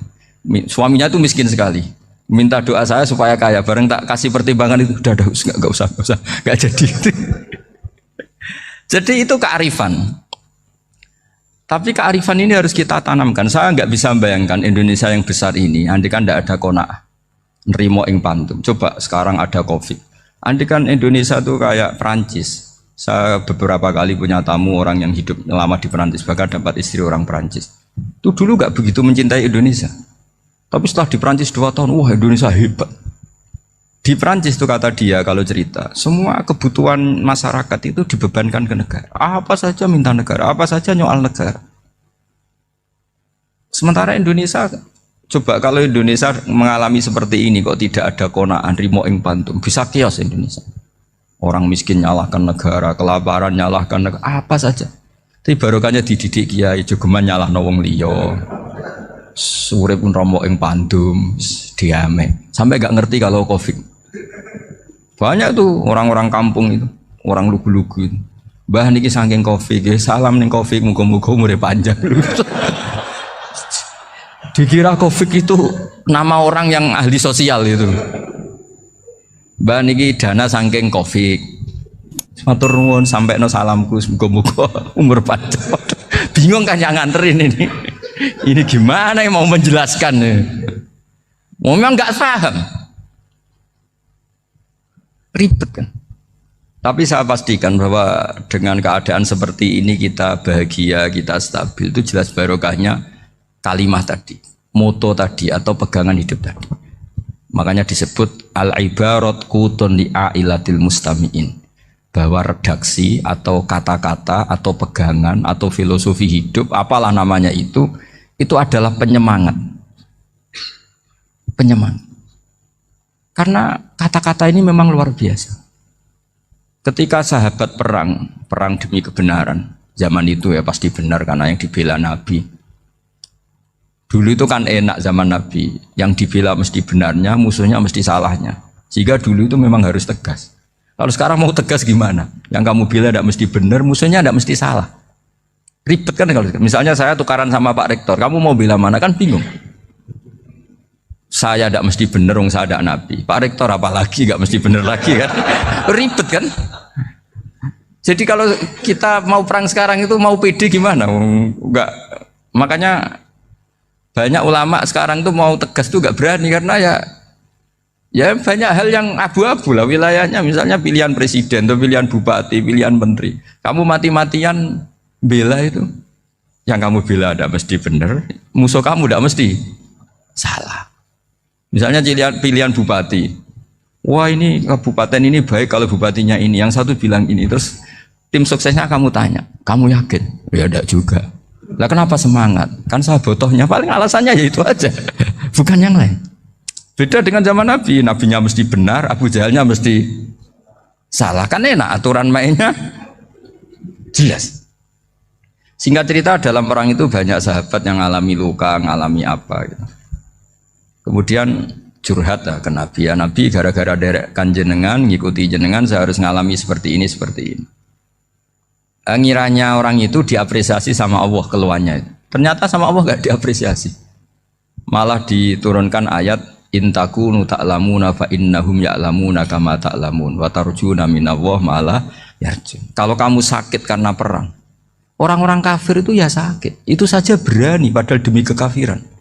Suaminya tuh miskin sekali. Minta doa saya supaya kaya, bareng tak kasih pertimbangan itu udah nggak usah nggak jadi. Jadi itu kearifan. Tapi kearifan ini harus kita tanamkan. Saya nggak bisa membayangkan Indonesia yang besar ini, andai kan tidak ada qanaah, nerimo ing pantum. Coba sekarang ada Covid. Andai kan Indonesia tuh kayak Perancis. Saya beberapa kali punya tamu orang yang hidup lama di Perancis, bahkan dapat istri orang Perancis. Itu dulu nggak begitu mencintai Indonesia. Tapi setelah di Perancis 2 tahun, wah Indonesia hebat. Di Perancis itu kata dia kalau cerita, semua kebutuhan masyarakat itu dibebankan ke negara. Apa saja minta negara, apa saja nyoal negara. Sementara Indonesia, coba kalau Indonesia mengalami seperti ini kok tidak ada konaan rimo ing pantum, bisa kios Indonesia. Orang miskin nyalahkan negara, kelaparan nyalahkan negara, apa saja. Tapi barokahnya dididik kiai, jogeman nyalahno wong liya. Urip pun romo ing pandum, diame. Sampai gak ngerti kalau Covid. Banyak tuh orang-orang kampung itu, orang lugu-lugu itu. Mbah niki saking Covid, salam ning Covid, muga-muga umure panjang. Dikira Covid itu nama orang yang ahli sosial itu. Mbah niki dana saking Covid. Matur nuwun sampekno salamku, muga-muga umur panjang. Bingung kan yang nganterin ini. Ini gimana yang mau menjelaskan? Memang nggak paham. Ribet kan. Tapi saya pastikan bahwa dengan keadaan seperti ini kita bahagia, kita stabil, itu jelas barokahnya kalimat tadi, moto tadi atau pegangan hidup tadi. Makanya disebut al-ibarat qutun li'ailatil mustami'in, bahwa redaksi atau kata-kata atau pegangan atau filosofi hidup, apalah namanya itu adalah penyemangat. Penyemangat. Karena kata-kata ini memang luar biasa. Ketika sahabat perang demi kebenaran, zaman itu ya pasti benar karena yang dibela Nabi. Dulu itu kan enak zaman Nabi, yang dibela mesti benarnya, musuhnya mesti salahnya. Sehingga dulu itu memang harus tegas. Kalau sekarang mau tegas gimana? Yang kamu bela tidak mesti benar, musuhnya tidak mesti salah. Ribet kan kalau misalnya saya tukaran sama Pak Rektor, kamu mau bela mana kan bingung. Saya tidak mesti benar, saya tidak Nabi. Pak Rektor apalagi nggak mesti benar lagi kan? Ribet kan? Jadi kalau kita mau perang sekarang itu mau pede gimana? Enggak. Makanya banyak ulama sekarang tuh mau tegas tuh nggak berani karena ya banyak hal yang abu-abu lah wilayahnya. Misalnya pilihan presiden atau pilihan bupati, pilihan menteri. Kamu mati-matian bela itu, yang kamu bela tidak mesti benar, musuh kamu tidak mesti salah. Misalnya pilihan bupati, wah ini kabupaten ini baik kalau bupatinya ini, yang satu bilang ini, terus tim suksesnya kamu tanya, kamu yakin? Ya tidak juga. Lah kenapa semangat? Kan saya botohnya, paling alasannya ya itu aja, bukan yang lain. Beda dengan zaman Nabi, nabinya mesti benar, Abu Jahalnya mesti salah, kan enak aturan mainnya jelas. Singkat cerita dalam perang itu banyak sahabat yang ngalami luka, ngalami apa gitu. Kemudian curhat ke Nabi, ya Nabi gara-gara derekkan jenengan, ngikuti jenengan saya harus ngalami seperti ini. Ngiranya orang itu diapresiasi sama Allah keluarnya. Ternyata sama Allah gak diapresiasi. Malah diturunkan ayat intakunu ta'lamuna fa innahum ya'lamuna kama ta'lamun wa tarjuna minallah malah yarjun. Kalau kamu sakit karena perang, orang-orang kafir itu ya sakit. Itu saja berani padahal demi kekafiran.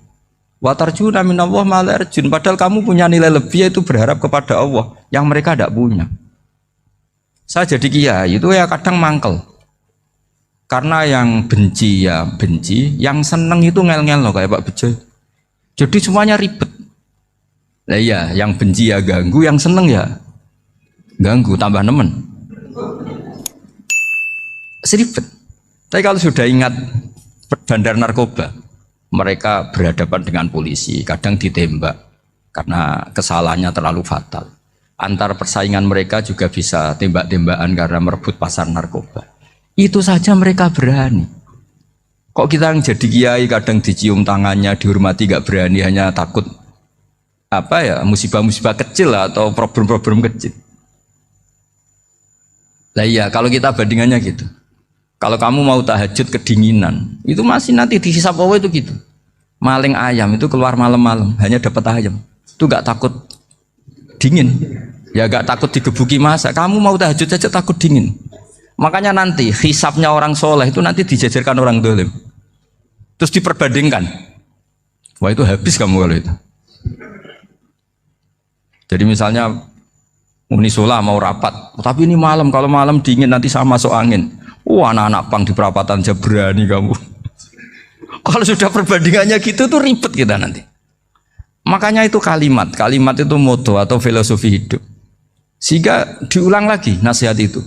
Wa tarjuna minallah malah yarjun. Padahal kamu punya nilai lebih yaitu berharap kepada Allah yang mereka tidak punya. Saya jadi kiai itu ya kadang mangkel. Karena yang benci ya benci, yang seneng itu ngel-ngel loh kayak Pak Bejo. Jadi semuanya ribet. Nah iya, yang benci ya ganggu, yang seneng ya ganggu, tambah nemen. Seribet. Tapi kalau sudah ingat bandar narkoba, mereka berhadapan dengan polisi, kadang ditembak karena kesalahannya terlalu fatal. Antar persaingan mereka juga bisa tembak-tembakan karena merebut pasar narkoba. Itu saja mereka berani. Kok kita yang jadi kiai kadang dicium tangannya, dihormati gak berani, hanya takut apa ya, musibah-musibah kecil atau problem-problem kecil. Lah iya, kalau kita bandingannya gitu. Kalau kamu mau tahajud kedinginan, itu masih nanti dihisap Allah itu gitu. Maling ayam itu keluar malam-malam, hanya dapat ayam. Itu gak takut dingin. Ya gak takut digebuki masa. Kamu mau tahajud saja takut dingin. Makanya nanti hisapnya orang soleh itu nanti dijajarkan orang dolim. Terus diperbandingkan. Wah itu habis kamu kalau itu. Jadi misalnya Unisola mau rapat, tapi ini malam, kalau malam dingin nanti sama masuk angin. Wah anak-anak pang di perapatan aja berani kamu. Kalau sudah perbandingannya gitu tuh ribet kita nanti. Makanya itu kalimat itu moto atau filosofi hidup. Sehingga diulang lagi nasihat itu.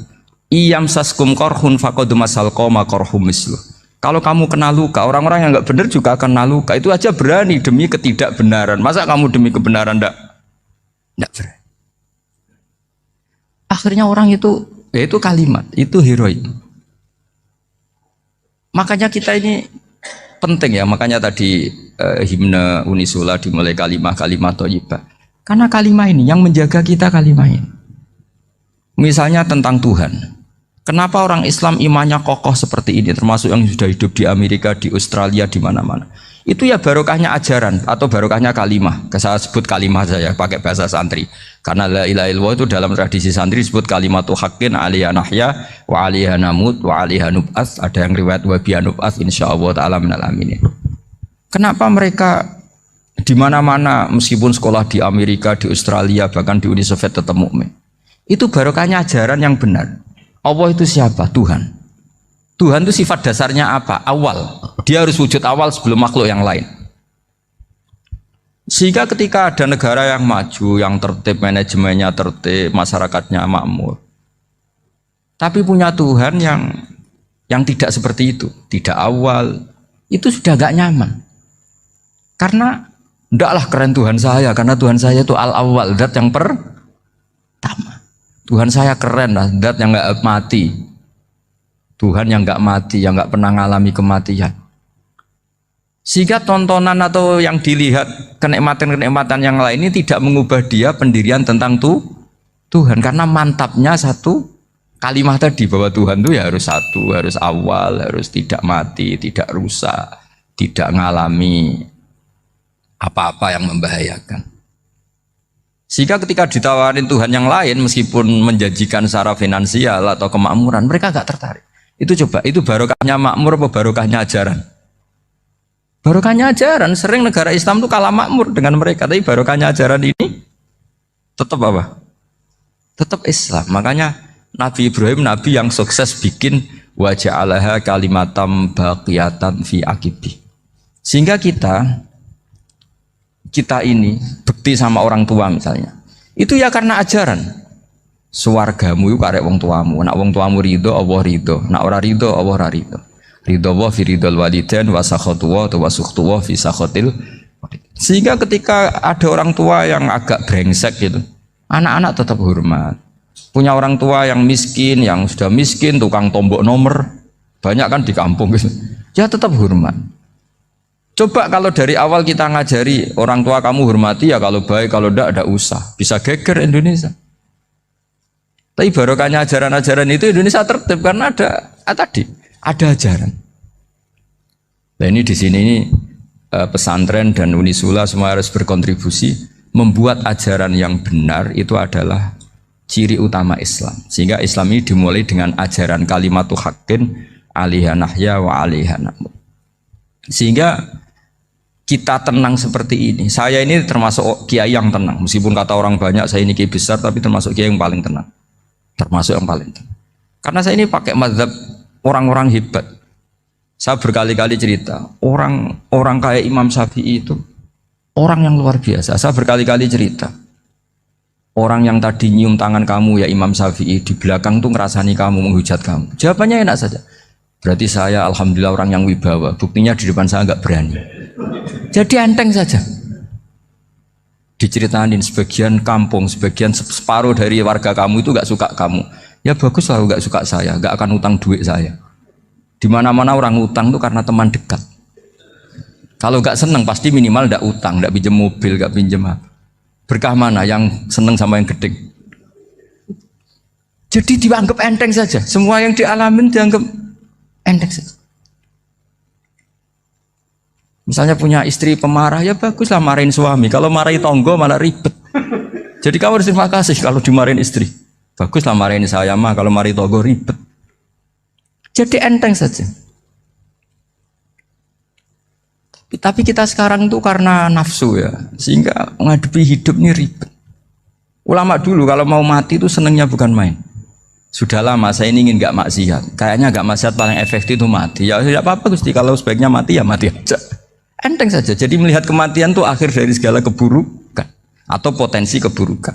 Iyam saskum korhun faqad masal qoma korhum mislu. Kalau kamu kena luka, orang-orang yang nggak benar juga akan kena luka. Itu aja berani demi ketidakbenaran. Masa kamu demi kebenaran nggak berani? Akhirnya orang itu, ya itu kalimat, itu heroik. Makanya kita ini penting ya. Makanya tadi himne Unisula dimulai kalimat thayyibah. Karena kalimat ini yang menjaga kita kalimat ini. Misalnya tentang Tuhan. Kenapa orang Islam imannya kokoh seperti ini, termasuk yang sudah hidup di Amerika, di Australia, di mana-mana. Itu ya barokahnya ajaran atau barokahnya kalimah. Saya sebut kalimah saja pakai bahasa santri. Karena la ilaha illallah itu dalam tradisi santri disebut kalimatu haqqin alaiha nahya wa alaiha namut wa alaiha nub'ats. Ada yang riwayat wa biha nub'ats insyaallah taala minal aminin. Kenapa mereka di mana-mana meskipun sekolah di Amerika, di Australia, bahkan di Uni Soviet tetap mukmin? Itu barokahnya ajaran yang benar. Allah itu siapa? Tuhan. Tuhan itu sifat dasarnya apa? Awal. Dia harus wujud awal sebelum makhluk yang lain. Sehingga ketika ada negara yang maju, yang tertib, manajemennya tertib, masyarakatnya makmur, tapi punya Tuhan yang tidak seperti itu, tidak awal, itu sudah gak nyaman. Karena ndaklah keren Tuhan saya, karena Tuhan saya itu al-awwal, zat yang pertama. Tuhan saya keren lah, zat yang gak mati. Tuhan yang gak mati, yang gak pernah ngalami kematian. Sehingga tontonan atau yang dilihat kenikmatan-kenikmatan yang lain ini tidak mengubah dia pendirian tentang Tuhan. Karena mantapnya satu kalimat tadi bahwa Tuhan itu ya harus satu, harus awal, harus tidak mati, tidak rusak, tidak ngalami apa-apa yang membahayakan. Sehingga ketika ditawarin Tuhan yang lain meskipun menjanjikan secara finansial atau kemakmuran, mereka gak tertarik. Itu coba, itu barokahnya makmur apa barokahnya ajaran? Barokahnya ajaran. Sering negara Islam itu kalah makmur dengan mereka, tapi barokahnya ajaran ini tetap apa? Tetap Islam. Makanya Nabi Ibrahim, Nabi yang sukses bikin wa ja'alaha kalimatam baqiyatan fi aqibi. Sehingga kita ini bekti sama orang tua misalnya, itu ya karena ajaran. Suwargamu itu karek wong tuamu. Nak wong tuamu ridho, Allah ridho. Nak ora ridho, Allah ora ridho. Ridho wa fi ridhol walidain wa sakhatu wa sukhtu wa fi sakhatil. Sehingga ketika ada orang tua yang agak brengsek gitu, anak-anak tetap hormat. Punya orang tua yang miskin, yang sudah miskin, tukang tombok nomor, banyak kan di kampung gitu. Ya tetap hormat. Coba kalau dari awal kita ngajari orang tua kamu hormati ya, kalau baik, kalau tidak usah. Bisa geger Indonesia. Tapi barokahnya ajaran-ajaran itu Indonesia tertib karena ada ajaran. Nah ini di sini ini pesantren dan Unisula semua harus berkontribusi membuat ajaran yang benar itu adalah ciri utama Islam. Sehingga Islam ini dimulai dengan ajaran kalimatu haqqin alaiha nahya wa alaiha namut. Sehingga kita tenang seperti ini. Saya ini termasuk kiai yang tenang. Meskipun kata orang banyak saya ini kiai besar, tapi termasuk kiai yang paling tenang. Termasuk yang paling tenang. Karena saya ini pakai mazhab orang-orang hebat. Saya berkali-kali cerita, orang kayak Imam Syafi'i itu orang yang luar biasa. Saya berkali-kali cerita, orang yang tadi nyium tangan kamu ya Imam Syafi'i, di belakang tuh ngerasani kamu, menghujat kamu. Jawabannya enak saja. Berarti saya alhamdulillah orang yang wibawa. Buktinya di depan saya nggak berani. Jadi enteng saja. Diceritain sebagian kampung, sebagian separuh dari warga kamu itu nggak suka kamu. Ya bagus lah nggak suka saya, nggak akan utang duit saya. Di mana-mana orang utang tuh karena teman dekat. Kalau nggak seneng pasti minimal nggak utang, nggak pinjam mobil, nggak pinjam apa. Berkah mana yang seneng sama yang gede? Jadi dianggap enteng saja. Semua yang dialamin dianggap enteng saja. Misalnya punya istri pemarah, ya baguslah marahin suami. Kalau marahin tonggo malah ribet. Jadi kamu harus terima kasih kalau dimarahin istri. Baguslah marahin saya mah, kalau marahin tonggo ribet. Jadi enteng saja. Tapi kita sekarang tuh karena nafsu ya, sehingga menghadapi hidup ini ribet. Ulama dulu kalau mau mati itu senengnya bukan main. Sudah lama saya ini ingin gak maksiat. Kayaknya gak maksiat paling efektif itu mati. Ya tidak apa-apa Gusti, kalau sebaiknya mati ya mati aja. Enteng saja. Jadi melihat kematian itu akhir dari segala keburukan atau potensi keburukan.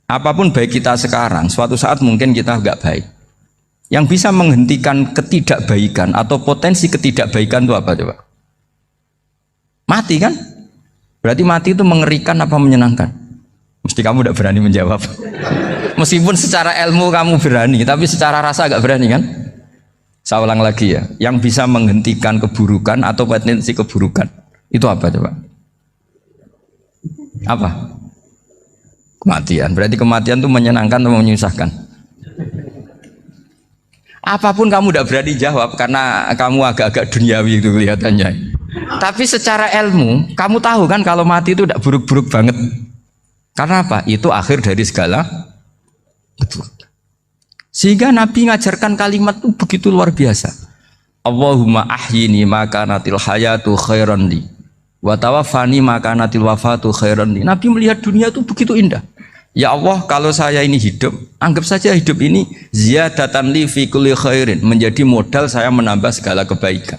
Apapun baik kita sekarang, suatu saat mungkin kita nggak baik. Yang bisa menghentikan ketidakbaikan atau potensi ketidakbaikan itu apa coba? Mati kan? Berarti mati itu mengerikan apa menyenangkan? Mesti kamu tidak berani menjawab. Meskipun secara ilmu kamu berani, tapi secara rasa agak berani kan? Saya ulang lagi ya, yang bisa menghentikan keburukan atau potensi keburukan itu apa coba? Apa? Kematian. Berarti kematian itu menyenangkan atau menyusahkan? Apapun kamu tidak berani jawab karena kamu agak-agak duniawi itu kelihatannya. Tapi secara ilmu, kamu tahu kan kalau mati itu tidak buruk-buruk banget. Karena apa? Itu akhir dari segala keburukan. Sehingga Nabi ngajarkan kalimat itu begitu luar biasa. Allahumma ahyini maka natil hayatu khairan li wa tawaffani maka natil wafatu khairan li. Nabi melihat dunia itu begitu indah. Ya Allah, kalau saya ini hidup, anggap saja hidup ini ziyadatan li fi kulli khairin, menjadi modal saya menambah segala kebaikan.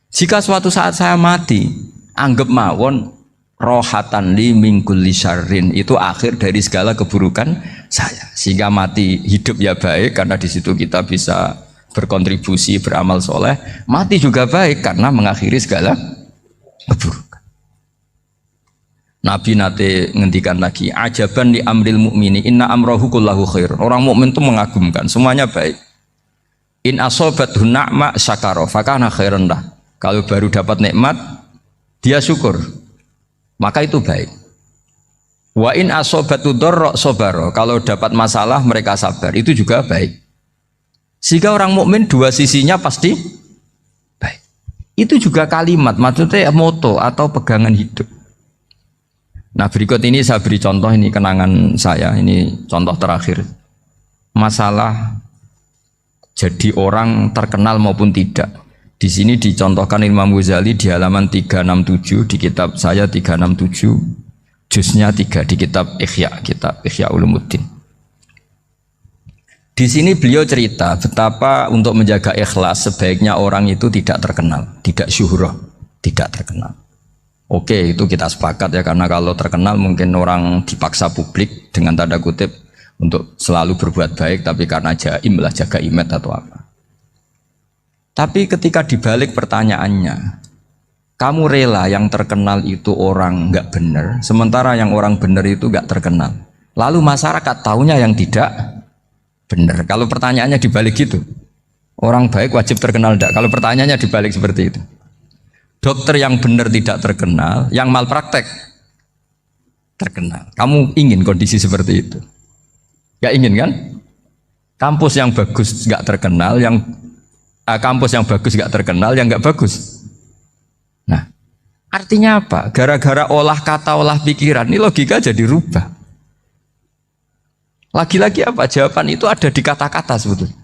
Jika suatu saat saya mati, anggap mawon rohatan li min kulli syarrin, itu akhir dari segala keburukan saya. Sehingga mati hidup ya baik karena di situ kita bisa berkontribusi beramal soleh. Mati juga baik karena mengakhiri segala keburukan. Nabi nate ngendikan lagi, ajaban li amril mu'mini inna amrahu kullahu khair. Orang mukmin itu mengagumkan, semuanya baik. In asobathu na'ma syakara fakana khairan lah. Kalau baru dapat nikmat, dia syukur, maka itu baik. Wa in asobatu dharra sabara. Kalau dapat masalah mereka sabar, itu juga baik. Sehingga orang mukmin dua sisinya pasti baik. Itu juga kalimat, maksudnya moto atau pegangan hidup. Nah, berikut ini saya beri contoh, ini kenangan saya, ini contoh terakhir. Masalah jadi orang terkenal maupun tidak. Di sini dicontohkan Imam Ghazali di halaman 367 di kitab saya 367, juznya 3 di kitab Ihya Ulumuddin. Di sini beliau cerita betapa untuk menjaga ikhlas sebaiknya orang itu tidak terkenal, tidak syuhrah, tidak terkenal. Oke, itu kita sepakat ya, karena kalau terkenal mungkin orang dipaksa publik dengan tanda kutip untuk selalu berbuat baik, tapi karena jaim lah, jaga image atau apa. Tapi ketika dibalik pertanyaannya, kamu rela yang terkenal itu orang nggak benar, sementara yang orang benar itu nggak terkenal. Lalu masyarakat tahunya yang tidak benar. Kalau pertanyaannya dibalik gitu, orang baik wajib terkenal enggak? Kalau pertanyaannya dibalik seperti itu, dokter yang benar tidak terkenal, yang malpraktek terkenal. Kamu ingin kondisi seperti itu? Gak ingin kan? Kampus yang bagus gak terkenal, kampus yang bagus gak terkenal, yang gak bagus. Nah, artinya apa? Gara-gara olah kata, olah pikiran, ini logika jadi rubah. Lagi-lagi apa? Jawaban itu ada di kata-kata sebetulnya.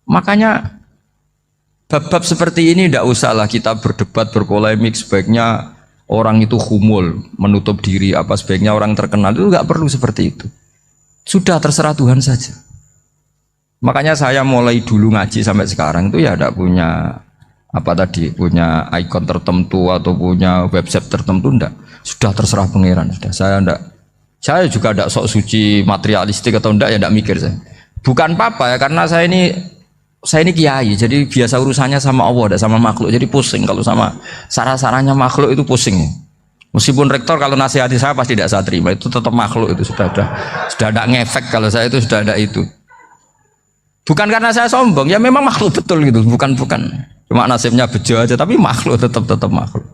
Makanya bab-bab seperti ini tidak usahlah kita berdebat, berpolemik. Sebaiknya orang itu humul, menutup diri, apa sebaiknya orang terkenal, itu nggak perlu seperti itu. Sudah terserah Tuhan saja. Makanya saya mulai dulu ngaji sampai sekarang itu ya tidak punya punya ikon tertentu atau punya website tertentu, enggak. Sudah terserah pangeran. Sudah, saya juga tidak sok suci materialistik atau enggak, ya tidak mikir saya. Bukan apa-apa ya, karena saya ini kiai, jadi biasa urusannya sama Allah, tidak sama makhluk. Jadi pusing kalau sama sarah-sarahnya makhluk itu pusing. Meskipun rektor kalau nasihati saya pasti tidak saya terima, itu tetap makhluk, itu sudah ada ngefek kalau saya itu sudah ada itu. Bukan karena saya sombong, ya memang makhluk betul gitu, bukan cuma nasibnya bejo aja, tapi makhluk tetap makhluk.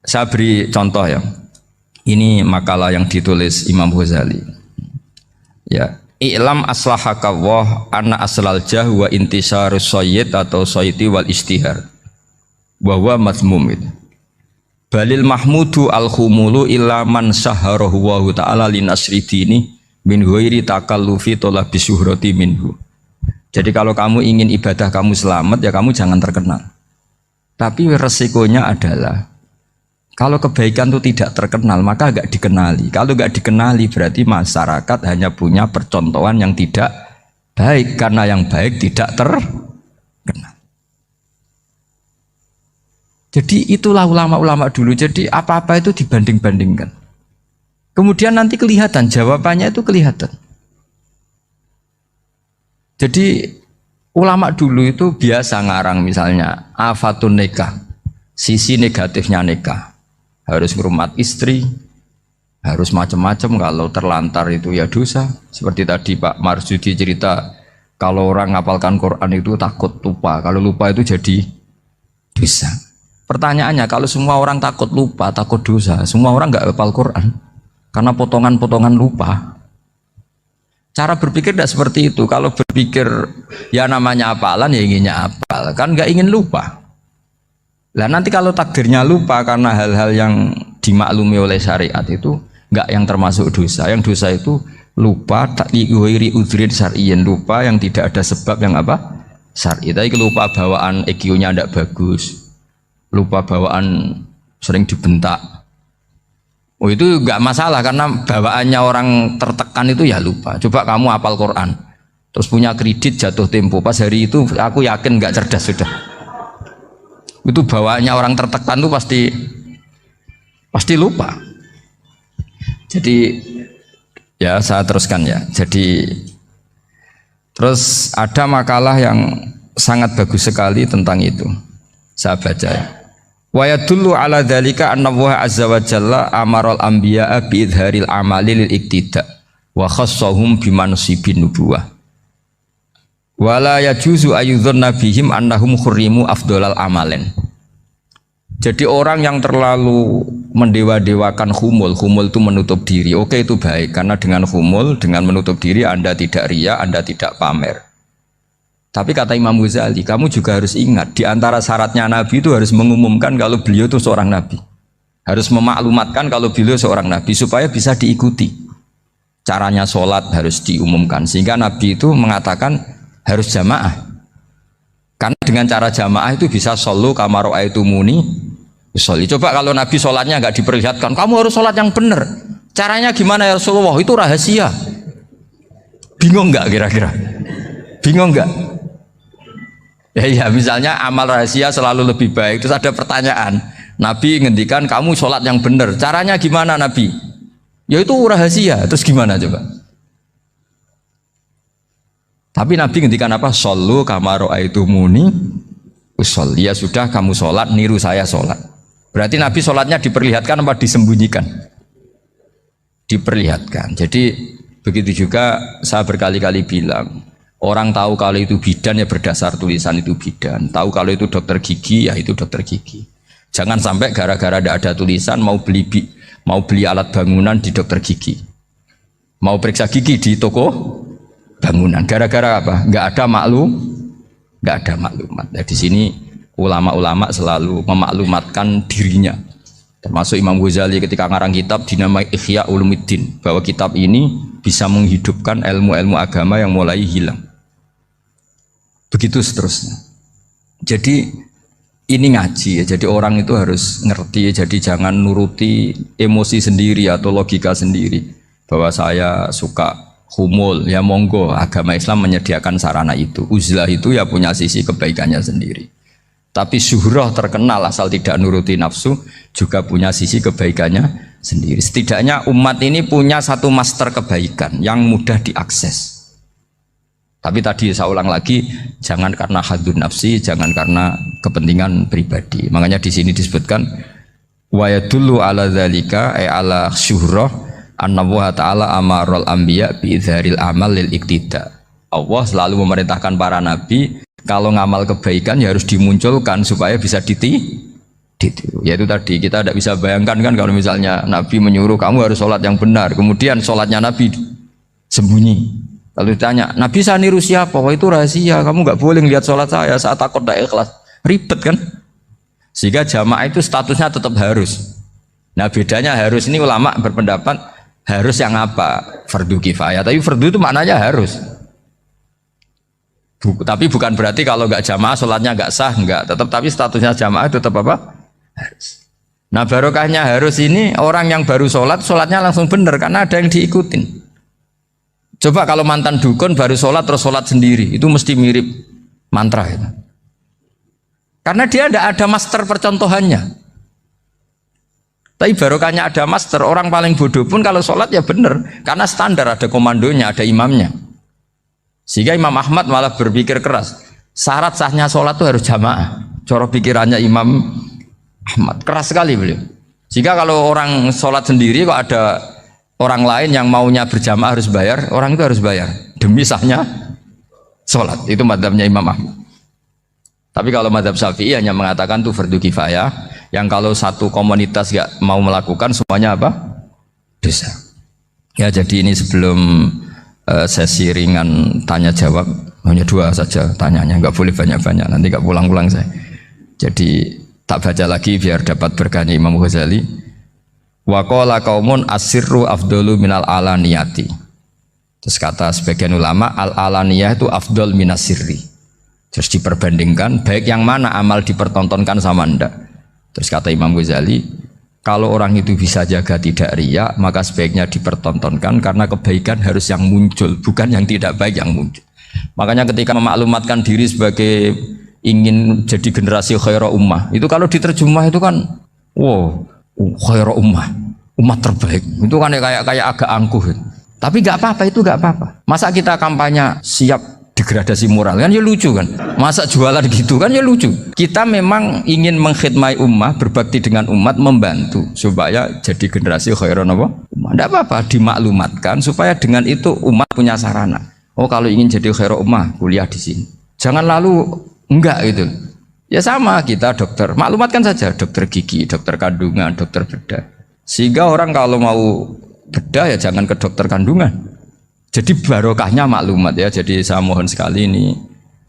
Saya beri contoh ya. Ini makalah yang ditulis Imam Ghazali. Ya, i'lam aslahakawah anna aslal jah wa intisarus sayyid atau sayyidi wal istihar bahwa mazmum itu. Balil mahmudu al-khumulu illa man saharahu wa ta'ala linasri dini min ghairi takallufi tolak bisuhrati minhu. Jadi kalau kamu ingin ibadah kamu selamat, ya kamu jangan terkenal. Tapi resikonya adalah kalau kebaikan itu tidak terkenal, maka agak dikenali. Kalau agak dikenali berarti masyarakat hanya punya percontohan yang tidak baik, karena yang baik tidak terkenal. Jadi itulah ulama-ulama dulu. Jadi apa-apa itu dibanding-bandingkan. Kemudian nanti kelihatan jawabannya itu kelihatan. Jadi ulama dulu itu biasa ngarang misalnya afatun nikah, sisi negatifnya nikah, harus ngurmat istri, harus macam-macam, kalau terlantar itu ya dosa. Seperti tadi Pak Marsudi cerita, kalau orang ngapalkan Quran itu takut lupa, kalau lupa itu jadi dosa. Pertanyaannya, kalau semua orang takut lupa, takut dosa, semua orang nggak hafal Quran karena potongan-potongan lupa. Cara berpikir tidak seperti itu. Kalau berpikir ya namanya hafalan ya inginnya hafal, kan nggak ingin lupa. Lah nanti kalau takdirnya lupa karena hal-hal yang dimaklumi oleh syariat itu nggak yang termasuk dosa. Yang dosa itu lupa tak diwiri udhrin syar'iyyin, lupa yang tidak ada sebab yang apa? Syar'i. Tapi lupa bawaan EQ-nya tidak bagus, lupa bawaan sering dibentak. Oh itu nggak masalah karena bawaannya orang tertekan itu ya lupa. Coba kamu hafal Quran, terus punya kredit jatuh tempo, pas hari itu aku yakin nggak cerdas sudah. Itu bawaannya orang tertekan tuh pasti lupa. Jadi ya saya teruskan ya. Jadi terus ada makalah yang sangat bagus sekali tentang itu. Saya baca ya. Wa yadullu ala dzalika anna Allah azza wa jalla amaral anbiya'a bi idharil amali lil iktida wa khassahum bi mansibin nubuwah. Wala yajuzu ayyudhanna bihim annahum khurrimu afdhalal amalen. Jadi orang yang terlalu mendewa-dewakan khumul itu menutup diri. Oke itu baik, karena dengan khumul, dengan menutup diri Anda tidak riya, Anda tidak pamer. Tapi kata Imam Ghazali, kamu juga harus ingat, di antara syaratnya Nabi itu harus mengumumkan kalau beliau itu seorang Nabi. Harus memaklumatkan kalau beliau seorang Nabi supaya bisa diikuti. Caranya sholat harus diumumkan, sehingga Nabi itu mengatakan harus jamaah. Karena dengan cara jamaah itu bisa shollu kama ra'aitumuni usolli. Coba kalau Nabi sholatnya nggak diperlihatkan, kamu harus sholat yang benar. Caranya gimana ya Rasulullah? Itu rahasia. Bingung nggak kira-kira? Bingung nggak? Ya misalnya amal rahasia selalu lebih baik. Terus ada pertanyaan, Nabi ngendikan kamu sholat yang benar. Caranya gimana Nabi? Ya itu rahasia. Terus gimana coba? Tapi Nabi ngendikan apa? Shollu kama ra'aitumuni usolli. Ya sudah kamu sholat, niru saya sholat. Berarti Nabi sholatnya diperlihatkan apa disembunyikan? Diperlihatkan. Jadi begitu juga saya berkali-kali bilang, orang tahu kalau itu bidan ya berdasar tulisan itu bidan. Tahu kalau itu dokter gigi ya itu dokter gigi. Jangan sampai gara-gara tidak ada tulisan mau beli alat bangunan di dokter gigi, mau periksa gigi di toko bangunan. Gara-gara apa? Nggak ada maklumat. Nah, di sini ulama-ulama selalu memaklumatkan dirinya. Termasuk Imam Ghazali ketika ngarang kitab dinamai Ihya Ulumuddin, bahwa kitab ini bisa menghidupkan ilmu-ilmu agama yang mulai hilang. Begitu seterusnya. Jadi ini ngaji ya. Jadi orang itu harus ngerti ya. Jadi jangan nuruti emosi sendiri atau logika sendiri. Bahwa saya suka humul, ya monggo, agama Islam menyediakan sarana itu. Uzlah itu ya punya sisi kebaikannya sendiri. Tapi syuhrah terkenal asal tidak nuruti nafsu juga punya sisi kebaikannya sendiri. Setidaknya umat ini punya satu master kebaikan yang mudah diakses. Tapi tadi saya ulang lagi, jangan karena hadun nafsi, jangan karena kepentingan pribadi. Makanya di sini disebutkan wa yadullu ala dzalika ay ala syuhrah anna Allah ta'ala amarul anbiya bi idharil amal lil iktida. Allah selalu memerintahkan para nabi kalau ngamal kebaikan ya harus dimunculkan supaya bisa ditiru. Yaitu tadi kita tidak bisa bayangkan kan kalau misalnya Nabi menyuruh kamu harus sholat yang benar, kemudian sholatnya Nabi sembunyi. Lalu ditanya, Nabi saya niru siapa? Wah itu rahasia, kamu nggak boleh lihat sholat saya, saat takut tidak ikhlas. Ribet kan? Sehingga jamaah itu statusnya tetap harus. Nah bedanya harus ini ulama berpendapat harus yang apa? Fardu kifayah. Tapi fardu itu maknanya harus. Tapi bukan berarti kalau nggak jamaah sholatnya nggak sah, nggak. Tetap tapi statusnya jamaah itu tetap apa? Harus. Nah barokahnya harus ini orang yang baru sholat, sholatnya langsung benar karena ada yang diikutin. Coba kalau mantan dukun baru sholat terus sholat sendiri, itu mesti mirip mantra itu. Karena dia tidak ada master percontohannya. Tapi barokahnya ada master, orang paling bodoh pun kalau sholat ya benar, karena standar ada komandonya, ada imamnya. Sehingga Imam Ahmad malah berpikir keras, syarat sahnya sholat itu harus jamaah. Cara pikirannya Imam Ahmad keras sekali beliau. Sehingga kalau orang sholat sendiri kok ada orang lain yang maunya berjamaah harus bayar, orang itu harus bayar demi sahnya sholat. Itu madzhabnya Imam Ahmad. Tapi kalau madzhab Syafi'i hanya mengatakan itu fardu kifayah, yang kalau satu komunitas gak mau melakukan semuanya apa? Dosa. Ya jadi ini sebelum sesi ringan tanya jawab, hanya 2 saja tanyanya, nggak boleh banyak-banyak, nanti nggak pulang-pulang saya. Jadi tak baca lagi biar dapat berkahnya Imam Ghazali. Wa qala qaumun asirru afdalu minal alaniyati. Terus kata sebagian ulama al alaniyah itu afdal minas sirri. Terus diperbandingkan baik yang mana amal dipertontonkan sama ndak. Terus kata Imam Ghazali, kalau orang itu bisa jaga tidak riya, maka sebaiknya dipertontonkan karena kebaikan harus yang muncul, bukan yang tidak baik yang muncul. Makanya ketika memaklumatkan diri sebagai ingin jadi generasi khairah ummah, itu kalau diterjemah itu kan wow, khairah ummah, umat terbaik. Itu kan kayak agak angkuh. Tapi nggak apa-apa, itu nggak apa-apa. Masa kita kampanye siap degradasi moral kan ya lucu kan, masa jualan gitu kan ya lucu. Kita memang ingin mengkhidmati ummah, berbakti dengan umat, membantu supaya jadi generasi khairan apa? Ummah. Tidak apa-apa dimaklumatkan supaya dengan itu umat punya sarana. Oh kalau ingin jadi khairan ummah kuliah di sini. Jangan lalu enggak gitu. Ya sama kita dokter, maklumatkan saja dokter gigi, dokter kandungan, dokter bedah. Sehingga orang kalau mau bedah ya jangan ke dokter kandungan. Jadi barokahnya maklumat ya. Jadi saya mohon sekali ini,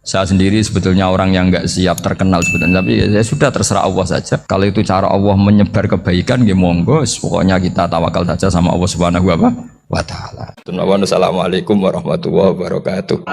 saya sendiri sebetulnya orang yang nggak siap terkenal sebetulnya, tapi ya sudah terserah Allah saja. Kalau itu cara Allah menyebar kebaikan, ya monggo. Pokoknya kita tawakal saja sama Allah Subhanahu wa Ta'ala. Assalamualaikum warahmatullahi wabarakatuh.